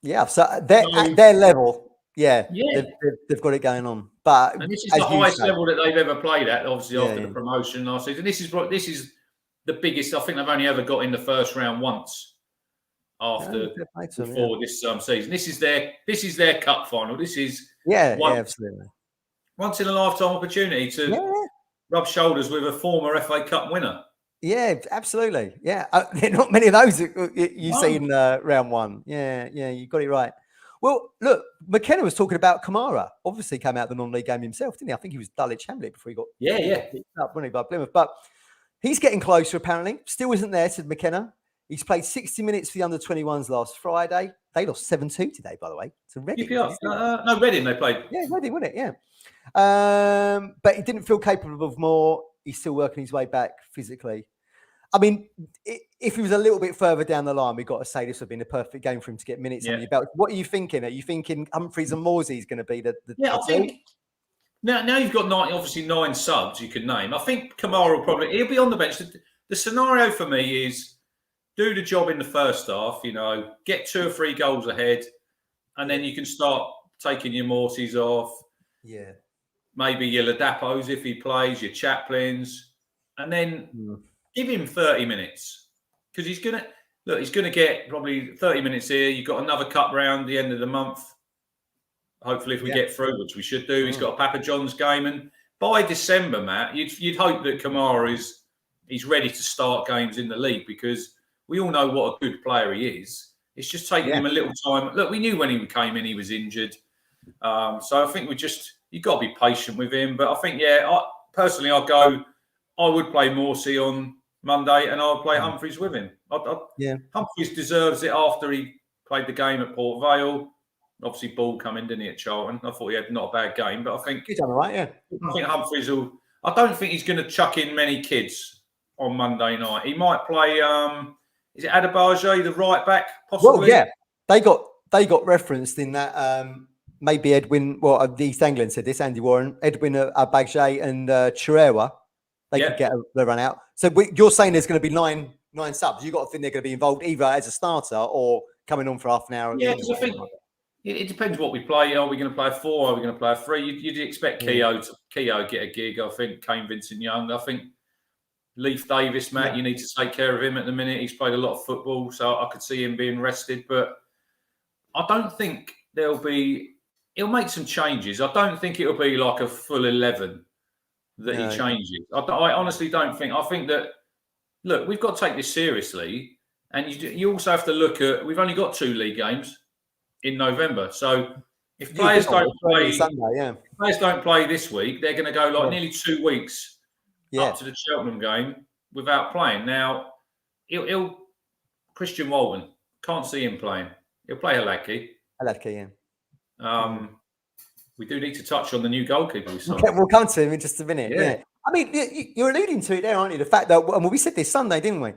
Yeah, so they're at their level. They've got it going on. But and this is the highest level that they've ever played at, obviously, after the promotion last season. This is the biggest. I think they've only ever got in the first round once after before this season. This is their cup final. This is absolutely once in a lifetime opportunity to rub shoulders with a former FA Cup winner. Yeah, absolutely. Yeah, there are not many of those you see in round one. Yeah, you got it right. Well, look, McKenna was talking about Kamara. Obviously, came out the non-league game himself, didn't he? I think he was Dulwich Hamlet before he got picked up, wasn't he, by Plymouth? But he's getting closer, apparently. Still isn't there, said McKenna. He's played 60 minutes for the under-21s last Friday. They lost 7-2 today, by the way. So Reading. No, Reading they played. Yeah, Reading, wasn't it? Yeah. But he didn't feel capable of more. He's still working his way back physically. I mean, if he was a little bit further down the line, we've got to say this would have been a perfect game for him to get minutes under your belt. What are you thinking? Are you thinking Humphreys and Morsey is going to be the I think now you've got obviously 9 subs you can name. I think Kamara will he'll be on the bench. The scenario for me is do the job in the first half, get 2 or 3 goals ahead, and then you can start taking your Morseys off. Yeah. Maybe your Ladapos if he plays, your Chaplins, and then give him 30 minutes because he's gonna get probably 30 minutes here. You've got another cup round the end of the month. Hopefully, if we get through, which we should do, he's got a Papa John's game, and by December, Matt, you'd hope that Kamara he's ready to start games in the league because we all know what a good player he is. It's just taking him a little time. Look, we knew when he came in, he was injured, so I think you've got to be patient with him. But I think, I would play Morsey on Monday, and I'll play Humphreys with him. Humphreys deserves it after he played the game at Port Vale. Obviously, ball coming, didn't he, at Charlton? I thought he had not a bad game, but I think he's done all right. Yeah, I think Humphreys will. I don't think he's going to chuck in many kids on Monday night. He might play. Is it Adebayo, the right back? Possibly. Well, they got referenced in that. Maybe Edwin. Well, the East England said this. Andy Warren, Edwin Abagjay, and Chirewa. They could get the run out. So you're saying there's going to be nine subs. You've got to think they're going to be involved either as a starter or coming on for half an hour. Yeah, because I think it depends what we play. Are we going to play a 4? Are we going to play a 3? You'd expect Keogh to get a gig. I think Kane Vincent-Young. I think Leif Davis, Matt, you need to take care of him at the minute. He's played a lot of football, so I could see him being rested. But I don't think he'll make some changes. I don't think it'll be like a full 11 that he changes. I honestly don't think. I think that, look, we've got to take this seriously. And you also have to look at, we've only got 2 league games in November. So if players don't play this week, they're going to go nearly 2 weeks up to the Cheltenham game without playing. Now, Christian Walton, can't see him playing. He'll play Haladke. We do need to touch on the new goalkeeper. We'll come to him in just a minute. Yeah. I mean, you're alluding to it there, aren't you? The fact that, we said this Sunday, didn't we?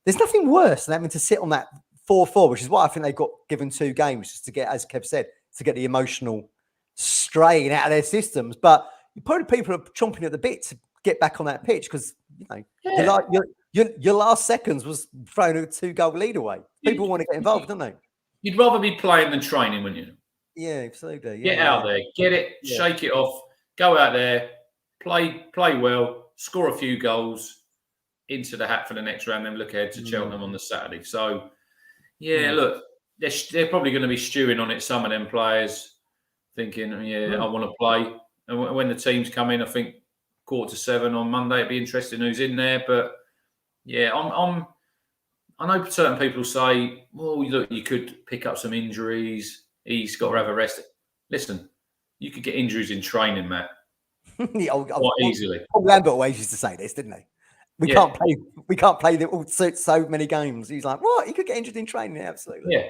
There's nothing worse than having to sit on that 4-4, which is why I think they've got given 2 games just to get, as Kev said, to get the emotional strain out of their systems. But probably people are chomping at the bit to get back on that pitch because your last seconds was throwing a 2-goal lead away. People want to get involved, don't they? You'd rather be playing than training, wouldn't you? Yeah, absolutely. Get out there, get it, shake it off, go out there, play well, score a few goals into the hat for the next round, then look ahead to Cheltenham on the Saturday. So, look, they're probably going to be stewing on it, some of them players, thinking, I want to play. And when the teams come in, I think 6:45 on Monday, it'd be interesting who's in there. But, I know certain people say, well, look, you could pick up some injuries. He's got to have a rest. Listen, you could get injuries in training, Matt. Quite easily. Paul Lambert always used to say this, didn't he? We can't play so many games. He's like, what? He could get injured in training, absolutely. Yeah.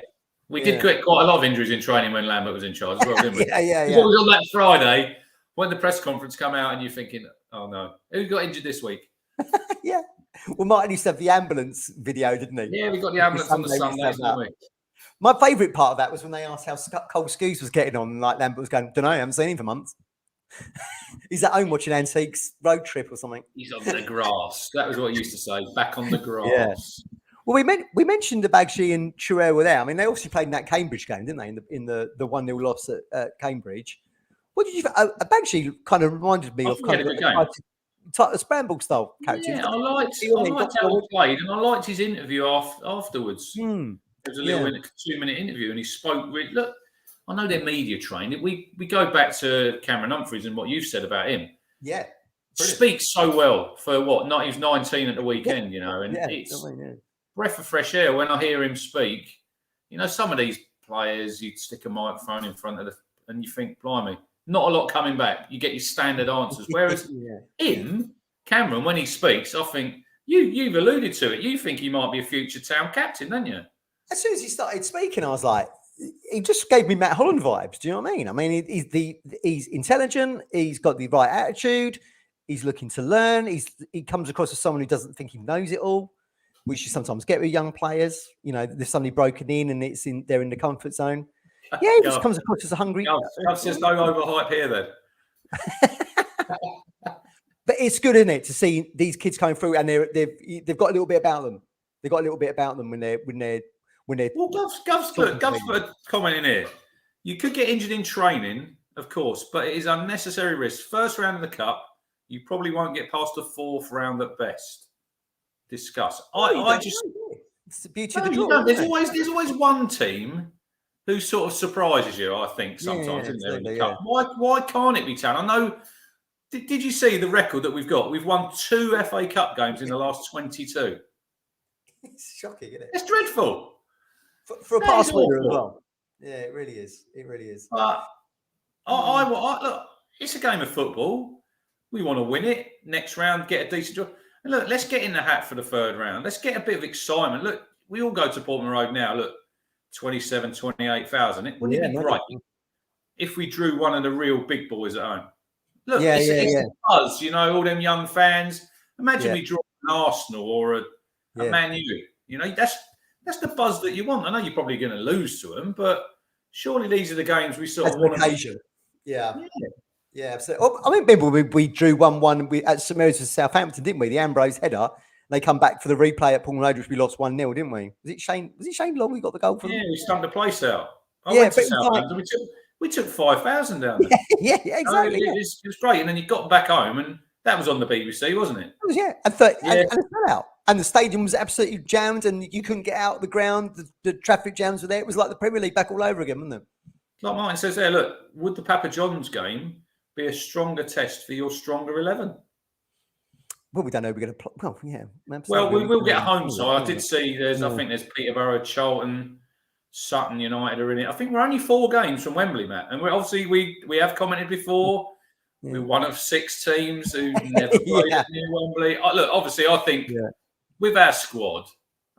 We did get quite a lot of injuries in training when Lambert was in charge as well, didn't we? yeah. It was on that Friday when the press conference come out and you're thinking, oh no, who got injured this week? Yeah. Well, Martin used to have the ambulance video, didn't he? Yeah, we got the ambulance on the Sundays, didn't we? My favourite part of that was when they asked how Cole Scoos was getting on, and like Lambert was going, don't know, I haven't seen him for months. He's at home watching Antiques Road Trip or something. He's on the grass. That was what he used to say, back on the grass. Yeah. Well, we mentioned the Bagshey and Chouet were there. I mean, they obviously played in that Cambridge game, didn't they? In the 1-0 loss at Cambridge. What did you think? Bagshey kind of reminded me of kind of a Spramble style character. Yeah, I liked how he played, and I liked his interview afterwards. It was a little 2-minute interview, and he spoke. Look, I know they're media trained. We go back to Cameron Humphreys and what you've said about him. Yeah, brilliant. Speaks so well for what? He was 19 at the weekend, you know, and it's breath of fresh air when I hear him speak. You know, some of these players, you'd stick a microphone in front of and you think, blimey, not a lot coming back. You get your standard answers. Whereas Cameron, when he speaks, I think you've alluded to it. You think he might be a future town captain, don't you? As soon as he started speaking, I was like, he just gave me Matt Holland vibes. Do you know what I mean? I mean, he's intelligent. He's got the right attitude. He's looking to learn. He comes across as someone who doesn't think he knows it all, which you sometimes get with young players. You know, there's somebody broken in and they're in the comfort zone. Yeah, he just comes across as a hungry. There's no overhype here then. But it's good, isn't it, to see these kids coming through and they've got a little bit about them. They've got a little bit about them when they're. Well, Gov's put a comment in here. You could get injured in training, of course, but it is unnecessary risk. First round of the cup, you probably won't get past the 4th round at best. Discuss. It's the beauty of the draw. There's always one team who sort of surprises you. I think sometimes in the cup. Why can't it be Town? I know. Did you see the record that we've got? We've won 2 FA Cup games in the last 22. It's shocking, isn't it? It's dreadful. For a past winner as well. Yeah, it really is. It really is. But look, it's a game of football. We want to win it. Next round, get a decent job. And look, let's get in the hat for the 3rd round. Let's get a bit of excitement. Look, we all go to Portman Road now. Look, 27, 28,000. Wouldn't it be great if we drew one of the real big boys at home? Look, it's a buzz, you know, all them young fans. Imagine we draw an Arsenal or a Man U. You know, that's the buzz that you want. I know you're probably going to lose to them, but surely these are the games we sort of want to. Yeah, absolutely. I mean, remember we drew 1-1 at St Mary's with Southampton, didn't we? The Ambrose header. They come back for the replay at Portman Road, which we lost 1-0, didn't we? Was it Shane Long who got the goal for them? Yeah, we stumped the place out. I went to Southampton. We took 5,000 down there. Yeah, exactly. It was great. And then you got back home, and that was on the BBC, wasn't it? It was, and a sellout. And the stadium was absolutely jammed, and you couldn't get out of the ground. The traffic jams were there. It was like the Premier League back all over again, wasn't it? Like Martin says there, look, would the Papa John's game be a stronger test for your stronger 11? Well, we don't know. We're going to play. Well, yeah. Well, we will get a home side. I did see I think there's Peterborough, Charlton, Sutton United are in it. I think we're only 4 games from Wembley, Matt. And we have commented before. We're one of 6 teams who never played near Wembley. Look, obviously, I think with our squad,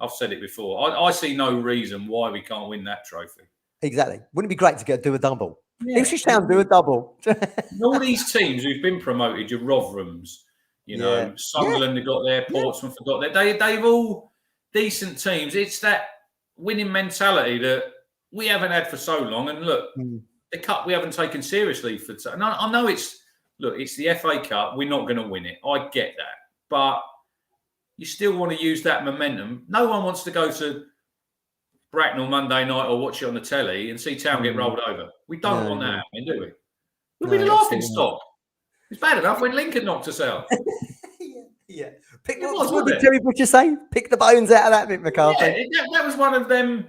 I've said it before, I see no reason why we can't win that trophy. Exactly. Wouldn't it be great to do a double? Ipswich Town do a double. All these teams who've been promoted, your Rotherhams, you know, Sunderland have got there, Portsmouth have got there. They've all decent teams. It's that winning mentality that we haven't had for so long. And look, the cup we haven't taken seriously for. And I know it's the FA Cup. We're not going to win it. I get that, but you still want to use that momentum. No one wants to go to Bracknell Monday night or watch it on the telly and see Town get rolled over. We don't want that happening, do we? We'll be the laughing stock. It's bad enough when Lincoln knocked us out. What did Terry Butcher say? Pick the bones out of that bit, McCarthy. Yeah, that was one of them.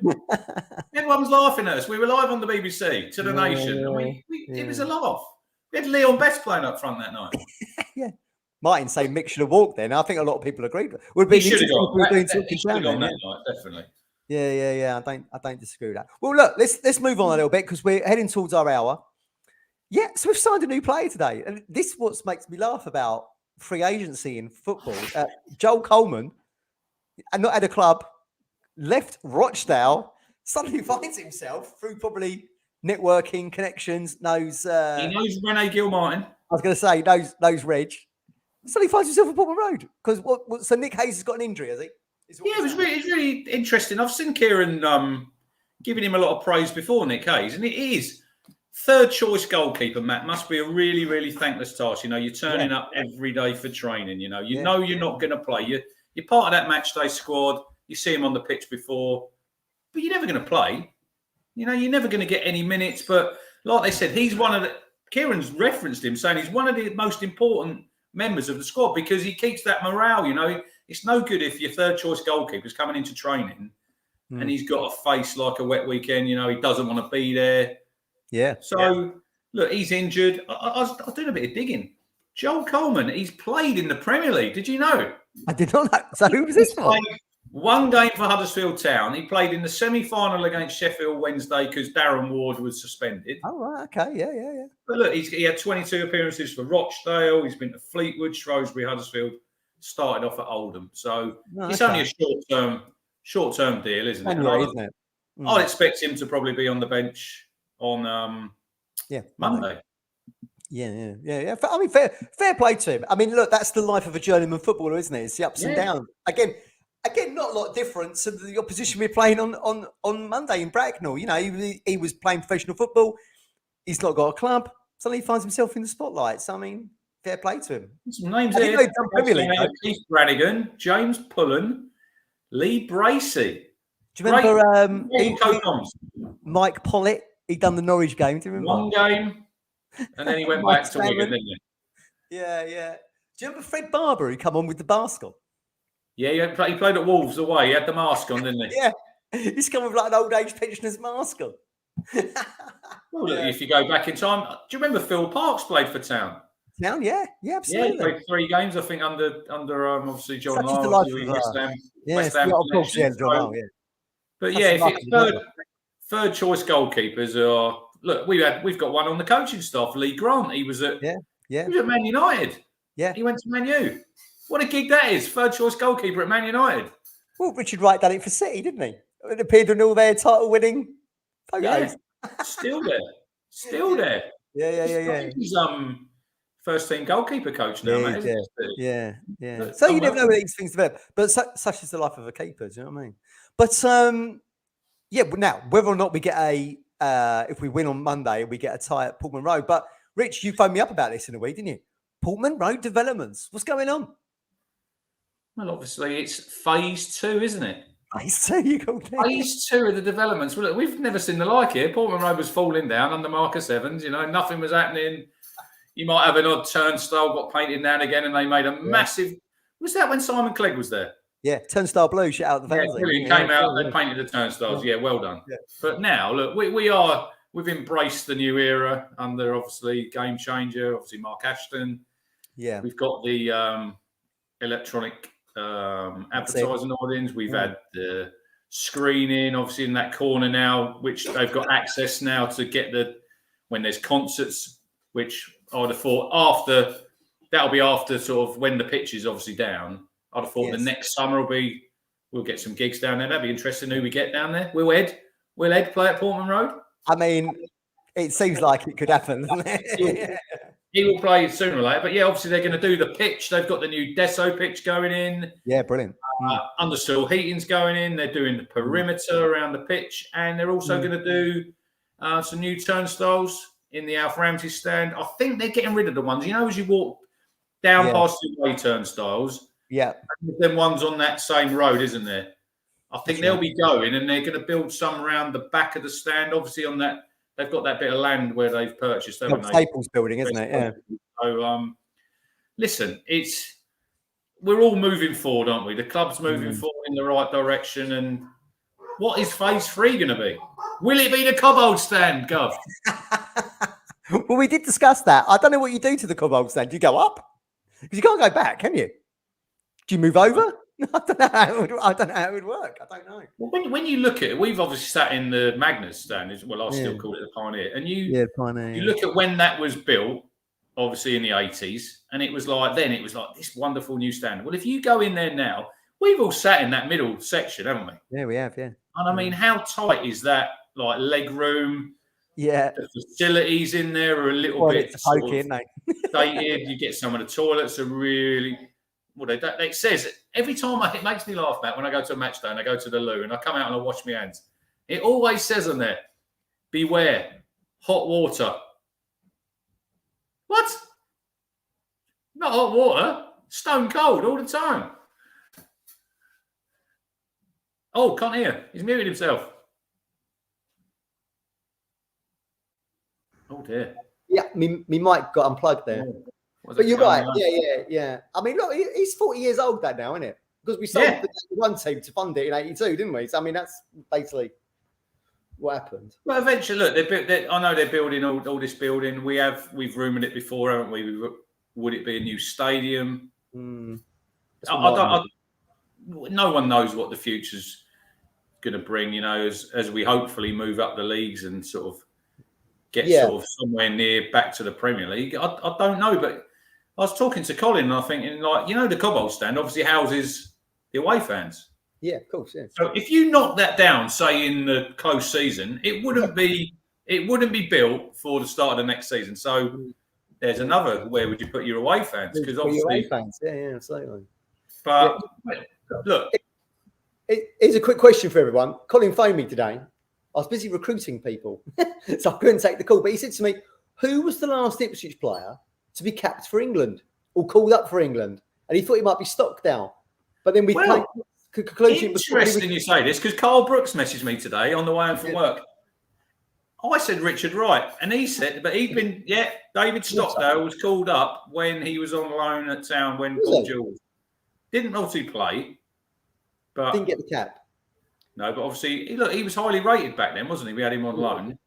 Everyone was laughing at us. We were live on the BBC to the nation. And it was a laugh. We had Leon Best playing up front that night. Martin saying Mick should have walked then. I think a lot of people agreed. He should have gone. He should have gone that night, definitely. Yeah. I don't disagree with that. Well, look, let's move on a little bit because we're heading towards our hour. Yeah, so we've signed a new player today, and this what makes me laugh about free agency in football. Joel Coleman, and not at a club, left Rochdale, suddenly finds himself through probably networking connections. Knows he knows Rene Gilmartin. I was going to say knows Reg. Suddenly finds himself at Portman Road because so Nick Hayes has got an injury, has he? Yeah, it's really interesting. I've seen Kieran giving him a lot of praise before, Nick Hayes, and it is third choice goalkeeper. Matt must be a really, really thankless task. You know, you're turning up every day for training. You know you're not going to play. You're part of that match day squad. You see him on the pitch before, but you're never going to play. You know, you're never going to get any minutes. But like they said, he's one of the. Kieran's referenced him saying he's one of the most important members of the squad because he keeps that morale. You know, it's no good if your third choice goalkeeper's coming into training and he's got a face like a wet weekend. You know, he doesn't want to be there. Yeah. So, look, he's injured. I was doing a bit of digging. Joel Coleman, he's played in the Premier League. Did you know? I did not know. So who was this for? One game for Huddersfield Town. He played in the semi-final against Sheffield Wednesday because Darren Ward was suspended. Oh, right. Okay. Yeah. But look, he had 22 appearances for Rochdale. He's been to Fleetwood, Shrewsbury, Huddersfield. Started off at Oldham. So it's only a short-term deal, isn't it? Anyway, isn't it? I'd expect him to probably be on the bench on Monday. Yeah. I mean, fair play to him. I mean, look, that's the life of a journeyman footballer, isn't it? It's the ups and downs. Again, not a lot different to the opposition we're playing on Monday in Bracknell. You know, he was playing professional football. He's not got a club. Suddenly he finds himself in the spotlight. So, I mean, fair play to him. Some names here. Keith Brannigan, James Pullen, Lee Bracey. Do you remember Mike Pollitt? He done the Norwich game. Do you remember? One game, and then he went back to Wigan, didn't he? Yeah. Do you remember Fred Barber who come on with the Baskel? Yeah, he played at Wolves away. He had the mask on, didn't he? Yeah. He's come with like an old age pensioner's mask on. Well, look, if you go back in time, do you remember Phil Parks played for Town? Town, yeah, absolutely. Yeah, he played 3 games, I think, under obviously John Lyle. West Ham. Of course, yeah, John Lyle, yeah. But if third choice goalkeepers are we've got one on the coaching staff, Lee Grant. He was at he was at Man United. Yeah, he went to Man U. What a gig that is! Third choice goalkeeper at Man United. Well, Richard Wright done it for City, didn't he? It appeared in all their title-winning photos. Yeah. Still there. Yeah. He's first team goalkeeper coach now, mate. Yeah. So you never know where these things develop, but such is the life of a keeper. Do you know what I mean? But now whether or not we get if we win on Monday, we get a tie at Portman Road. But Rich, you phoned me up about this in a week, didn't you? Portman Road developments. What's going on? Well, obviously it's phase 2, isn't it? Phase 2, you called it. Phase 2 of the developments. Well, look, we've never seen the like here. Portman Road was falling down under Marcus Evans. You know, nothing was happening. You might have an odd turnstile got painted now and again, and they made a massive. Was that when Simon Clegg was there? Yeah, turnstile blue, shut out the fans. Yeah, brilliant. Came out, they painted the turnstiles. Yeah, well done. Yeah. But now, look, we've embraced the new era under obviously Game Changer, obviously Mark Ashton. Yeah, we've got the electronic advertising audience. We've had the screening, obviously in that corner now, which they've got access now to get when there's concerts, which I'd have thought that'll be after sort of when the pitch is obviously down. I'd have thought the next summer we'll get some gigs down there. That'd be interesting who we get down there. Will Ed play at Portman Road? I mean, it seems like it could happen, doesn't it? He will play sooner or later. But yeah, obviously they're going to do the pitch. They've got the new Deso pitch going in. Yeah, brilliant. Undersoil heating's going in. They're doing the perimeter around the pitch. And they're also going to do some new turnstiles in the Alf Ramsey stand. I think they're getting rid of the ones, as you walk down past the away turnstiles. Yeah. Then one's on that same road, isn't there? I think they'll be going and they're going to build some around the back of the stand. Obviously on that, they've got that bit of land where they've purchased, haven't they? Staples building, isn't it? Yeah. So, listen, we're all moving forward, aren't we? The club's moving forward in the right direction. And what is phase 3 going to be? Will it be the Cobbold stand, Gov? Well, we did discuss that. I don't know what you do to the Cobbold stand. Do you go up? Because you can't go back, can you? Do you move over? I don't know how it would work. I don't know. Well, when you look at it, we've obviously sat in the Magnus stand. Well, I still call it the Pioneer. And you look at when that was built, obviously in the 80s, and it was like this wonderful new stand. Well, if you go in there now, we've all sat in that middle section, haven't we? Yeah, we have, yeah. And I mean, how tight is that? Like leg room? Yeah. The facilities in there are a little bit dated. You get some of the toilets are really... Well, it says every time it makes me laugh, Matt, when I go to a match day and I go to the loo and I come out and I wash my hands. It always says on there, beware, hot water. What? Not hot water, stone cold all the time. Oh, can't hear. He's muted himself. Oh, dear. Yeah, me mic got unplugged there. Oh. But you're right. Yeah. I mean, look, he's 40 years old that now, isn't it? Because we sold the one team to fund it in 82, didn't we? So, I mean, that's basically what happened. Well, eventually, look, I know they're building all this building. We've rumoured it before, haven't we? Would it be a new stadium? No one knows what the future's going to bring, you know, as we hopefully move up the leagues and sort of get sort of somewhere near back to the Premier League. I don't know, but I was talking to Colin and I thinking, like, you know, the Cobbold stand obviously houses the away fans. Yeah, of course, yeah. So if you knock that down, say in the close season, it wouldn't be built for the start of the next season. So there's another, where would you put your away fans? Because obviously, away fans, yeah, absolutely. But look, here's a quick question for everyone. Colin phoned me today. I was busy recruiting people, so I couldn't take the call. But he said to me, "Who was the last Ipswich player to be capped for England or called up for England?" And he thought it might be Stockdale. But then we came to conclusion. Interesting you say this, because Carl Brooks messaged me today on the way home from work. I said Richard Wright, and he said, but he'd been, David Stockdale was called up when he was on loan at Town when Paul Jules didn't obviously play, but didn't get the cap. No, but obviously, he was highly rated back then, wasn't he? We had him on loan.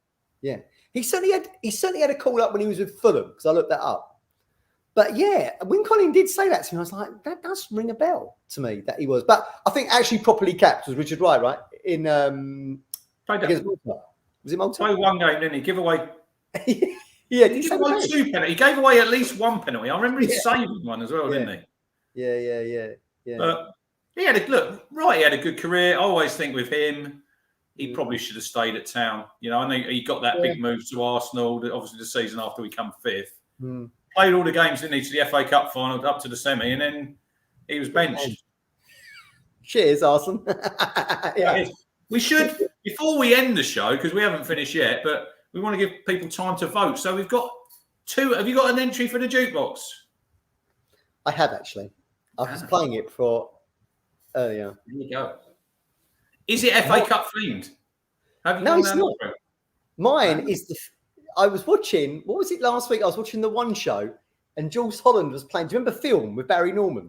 Yeah, he certainly had a call up when he was with Fulham, because I looked that up. But yeah, when Colin did say that to me, I was like, that does ring a bell to me that he was. But I think actually properly capped was Richard Wright, right? In against Malta. Was it Malta? Played one game, didn't he? Give away. He gave away 2 penalties. He gave away at least one penalty. I remember he saved one as well, didn't he? Yeah. But he had he had a good career. I always think with him, he probably should have stayed at Town. You know, I know he got that big move to Arsenal, obviously the season after we come fifth. Played all the games, didn't he, to the FA Cup final, up to the semi, and then he was benched. Cheers, Arsenal. We should, before we end the show, because we haven't finished yet, but we want to give people time to vote. So we've got 2. Have you got an entry for the jukebox? I have, actually. I was playing it for earlier. There you go. Is it FA Cup themed? No, it's not. Mine is I was watching, what was it last week? I was watching The One Show and Jules Holland was playing. Do you remember Film with Barry Norman?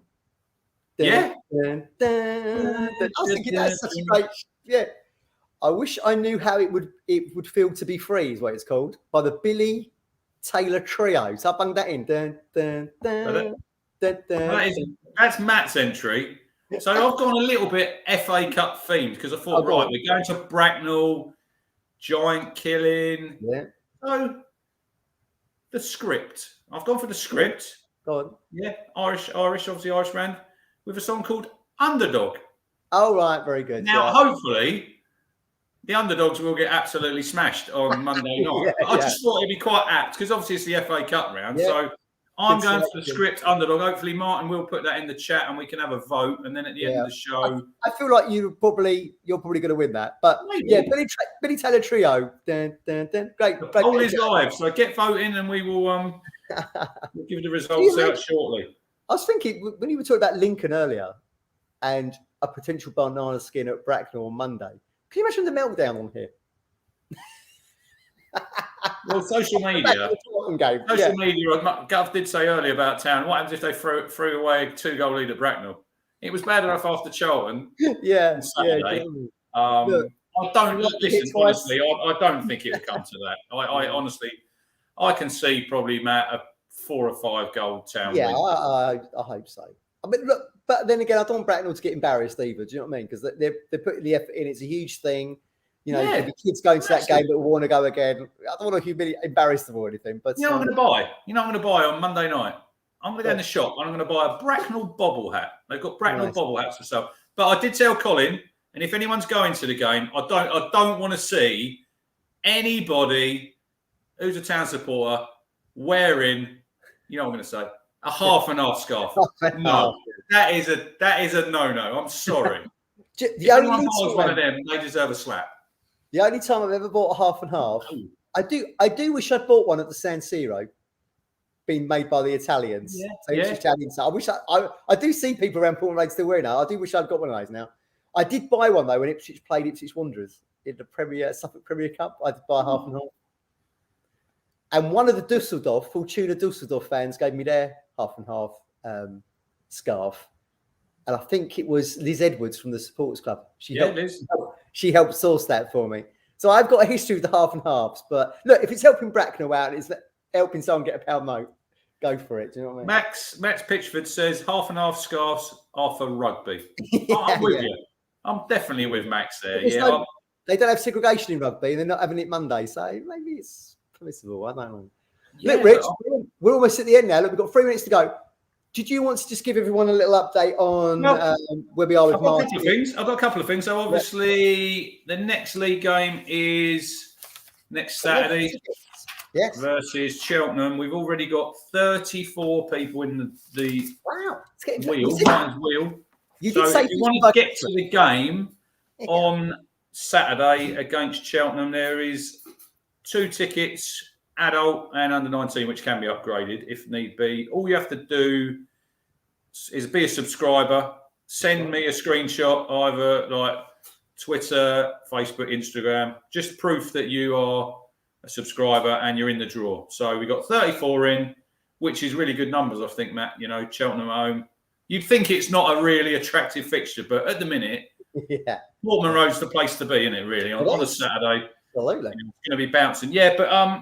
I was thinking that's such a great... Yeah. I wish I knew how it would feel to be free, is what it's called, by the Billy Taylor Trio. So I bunged that in. That's Matt's entry. So I've gone a little bit FA Cup themed because I thought, we're going to Bracknell, giant killing. Yeah. So the script. I've gone for the script. Go on. Yeah, Irish, obviously Irish band, with a song called Underdog. Oh, right, very good. Now, hopefully, the Underdogs will get absolutely smashed on Monday night. I just thought it'd be quite apt because obviously it's the FA Cup round. Yeah. So I'm going for the script Underdog. Hopefully, Martin will put that in the chat and we can have a vote. And then at the end of the show, I feel like you're probably going to win that. But maybe. Billy Taylor Trio. Great. The poll is live, so get voting and we will we'll give the results out shortly. I was thinking when you were talking about Lincoln earlier and a potential banana skin at Bracknell on Monday. Can you imagine the meltdown on here? Well, social media. Social media. Gav did say earlier about Town. What happens if they threw away a 2-goal lead at Bracknell? It was bad enough after Charlton. Saturday. I don't listen. Honestly, I don't think it will come to that. I honestly, I can see probably Matt a 4 or 5 goal town Yeah, win. I hope so. I mean, look, but then again, I don't want Bracknell to get embarrassed either. Do you know what I mean? Because they're putting the effort in. It's a huge thing. You know, there'll be kids going to that game that will want to go again. I don't want to embarrass them or anything. But you know, I'm going to buy. You know, I'm going to buy on Monday night. I'm going to go in the shop and I'm going to buy a Bracknell bobble hat. They've got Bracknell bobble hats for sale. But I did tell Colin, and if anyone's going to the game, I don't want to see anybody who's a town supporter wearing, you know what I'm going to say, a half and half scarf. No, that is a no-no. I'm sorry. If anyone buys one of them, they deserve a slap. The only time I've ever bought a half and half, I do wish I'd bought one at the San Siro, being made by the Italians. Italian. So I wish I do see people around Portland Road still wearing that. I do wish I'd got one of those now. I did buy one though when Ipswich played Ipswich Wanderers in the Suffolk Premier Cup. I did buy a half and half. And one of the Fortuna Dusseldorf fans gave me their half and half scarf. And I think it was Liz Edwards from the Supporters Club. She helped source that for me. So I've got a history with the half and halves. But look, if it's helping Bracknell out, it's helping someone get a pound note, go for it. Do you know what I mean? Max Pitchford says half and half scarves are for rugby. I'm with you. I'm definitely with Max there. They don't have segregation in rugby. They're not having it Monday. So maybe it's permissible. I don't know. Yeah, look, Rich, we're almost at the end now. Look, we've got 3 minutes to go. Did you want to just give everyone a little update on where we are with Martin? I've got a couple of things. So obviously, the next league game is next Saturday versus Cheltenham. We've already got 34 people in the Martin's wheel. So if you want to get to the game on Saturday against Cheltenham, there is 2 tickets, adult and under 19, which can be upgraded if need be. All you have to do is be a subscriber. Send me a screenshot, either like Twitter, Facebook, Instagram, just proof that you are a subscriber and you're in the draw. So we got 34 in, which is really good numbers, I think, Matt. You know, Cheltenham home. You'd think it's not a really attractive fixture, but at the minute, Portman Road's the place to be, isn't it, really? On a Saturday. Absolutely. It's going to be bouncing. Yeah, but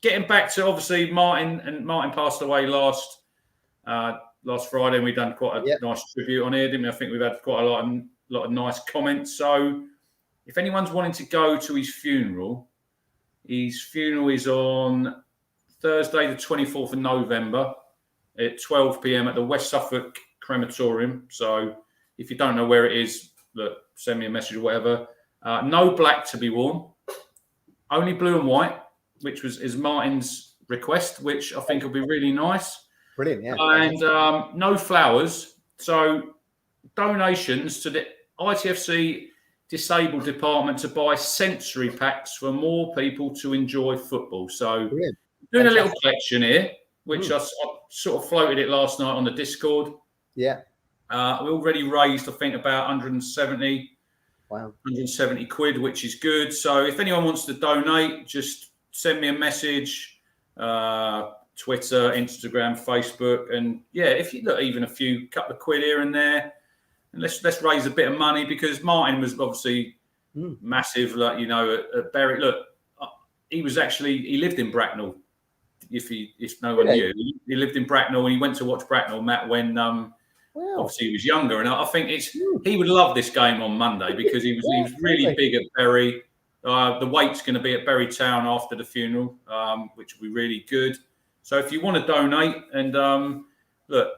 getting back to, obviously, Martin passed away last Friday, and we've done quite a nice tribute on here, didn't we? I think we've had quite a lot of nice comments. So if anyone's wanting to go to his funeral is on Thursday, the 24th of November at 12 p.m. at the West Suffolk Crematorium. So if you don't know where it is, look, send me a message or whatever. No black to be worn, only blue and white, which is Martin's request, which I think will be really nice. Brilliant, yeah. And no flowers. So donations to the ITFC disabled department to buy sensory packs for more people to enjoy football. So doing a little collection here, which I sort of floated it last night on the Discord. Yeah. We already raised, I think, about 170 quid, which is good. So if anyone wants to donate, just send me a message, Twitter, Instagram, Facebook. And if you look, even a couple of quid here and there, and let's raise a bit of money, because Martin was obviously massive, like, you know, at Berwick. Look, he lived in Bracknell. If no one knew, he lived in Bracknell, and he went to watch Bracknell, Matt, when obviously he was younger. And I think he would love this game on Monday, because he was really big at Bury. The weight's going to be at Bury Town after the funeral, which will be really good. So if you want to donate, and look,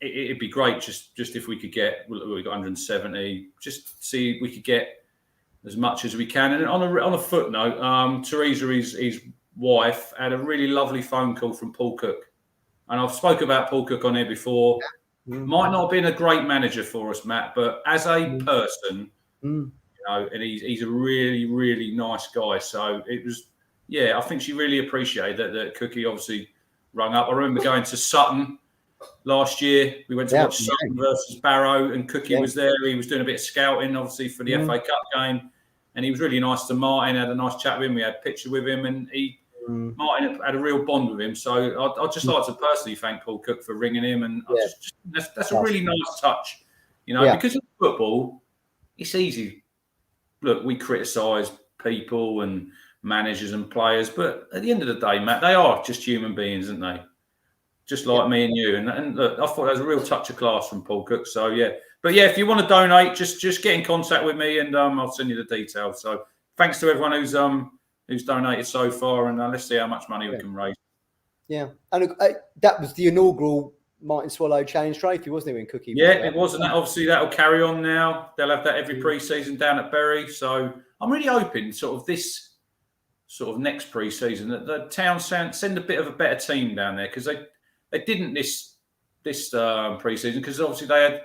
it'd be great just if we could get, we've got 170, just see if we could get as much as we can. And on a footnote, Teresa, his wife, had a really lovely phone call from Paul Cook. And I've spoke about Paul Cook on here before. Might not have been a great manager for us, Matt, but as a person, you know, and he's a really, really nice guy. So it was, I think she really appreciated that Cookie obviously rung up. I remember going to Sutton last year. We went to watch Sutton versus Barrow, and Cookie was there. He was doing a bit of scouting, obviously, for the FA Cup game. And he was really nice to Martin, had a nice chat with him. We had a picture with him, and Martin had a real bond with him. So I'd just like to personally thank Paul Cook for ringing him. And that's a really nice touch, you know, because in football, it's easy. Look, we criticise people and managers and players. But at the end of the day, Matt, they are just human beings, aren't they? Just like me and you. And look, I thought that was a real touch of class from Paul Cook. So, yeah. But, yeah, if you want to donate, just get in contact with me and I'll send you the details. So, thanks to everyone who's donated so far. And let's see how much money we can raise. Yeah. And that was the inaugural Martin Swallow Challenge Trophy, wasn't it, when Cookie? Yeah, it was. And obviously that'll carry on now. They'll have that every pre-season down at Bury. So I'm really hoping sort of this sort of next pre-season that the town send a bit of a better team down there, because they didn't this pre-season, because obviously they had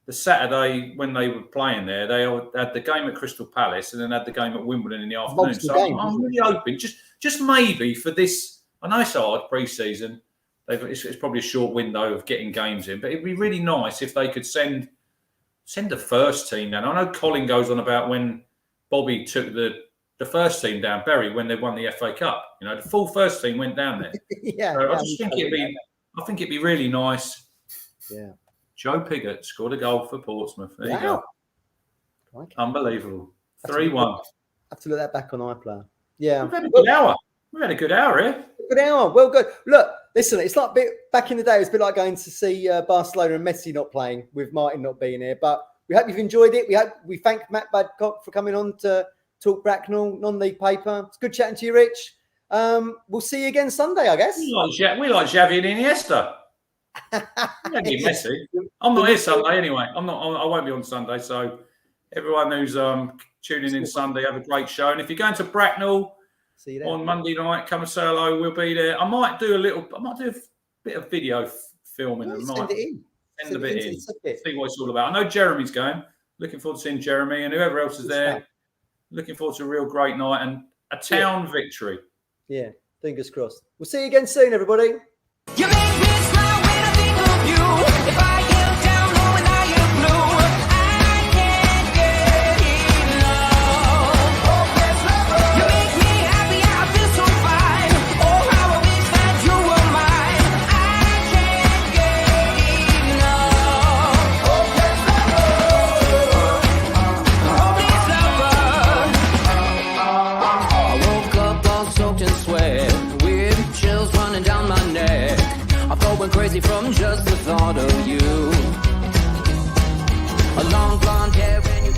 the Saturday when they were playing there, they had the game at Crystal Palace and then had the game at Wimbledon in the afternoon. So I'm really hoping just maybe for this, I know it's hard pre-season, it's probably a short window of getting games in, but it'd be really nice if they could send the first team down. I know Colin goes on about when Bobby took the first team down, Bury, when they won the FA Cup. You know, the full first team went down there. So I think it'd be really nice. Yeah. Joe Pigott scored a goal for Portsmouth. There you go. Okay. Unbelievable. 3-1. Have to look that back on iPlayer. Yeah. We've had a good hour. We've had a good hour here. Good hour. Well, good. Look, listen, it's like back in the day, it's a bit like going to see Barcelona and Messi not playing with Martin not being here. But we hope you've enjoyed it. We thank Matt Badcock for coming on to talk Bracknell, non-league paper. It's good chatting to you, Rich. We'll see you again Sunday, I guess. We like Xavi and Iniesta. We don't need Messi. I'm not here Sunday anyway. I won't be on Sunday. So everyone who's tuning in Sunday, have a great show. And if you're going to Bracknell on Monday night, come and say hello. We'll be there. I might do a bit of video filming. Send a bit in. See what it's all about. I know Jeremy's going. Looking forward to seeing Jeremy and whoever else is there. Looking forward to a real great night and a town victory. Yeah, fingers crossed. We'll see you again soon, everybody. You make me smile when I think of you. If I get down low and I get blue, I can't get enough. You make me happy, I feel so fine. Oh, how I wish that you were mine. I can't get enough. I woke up all soaked in sweat, weird chills running down my neck. I thought went crazy from just the thought of you. A long blonde hair and you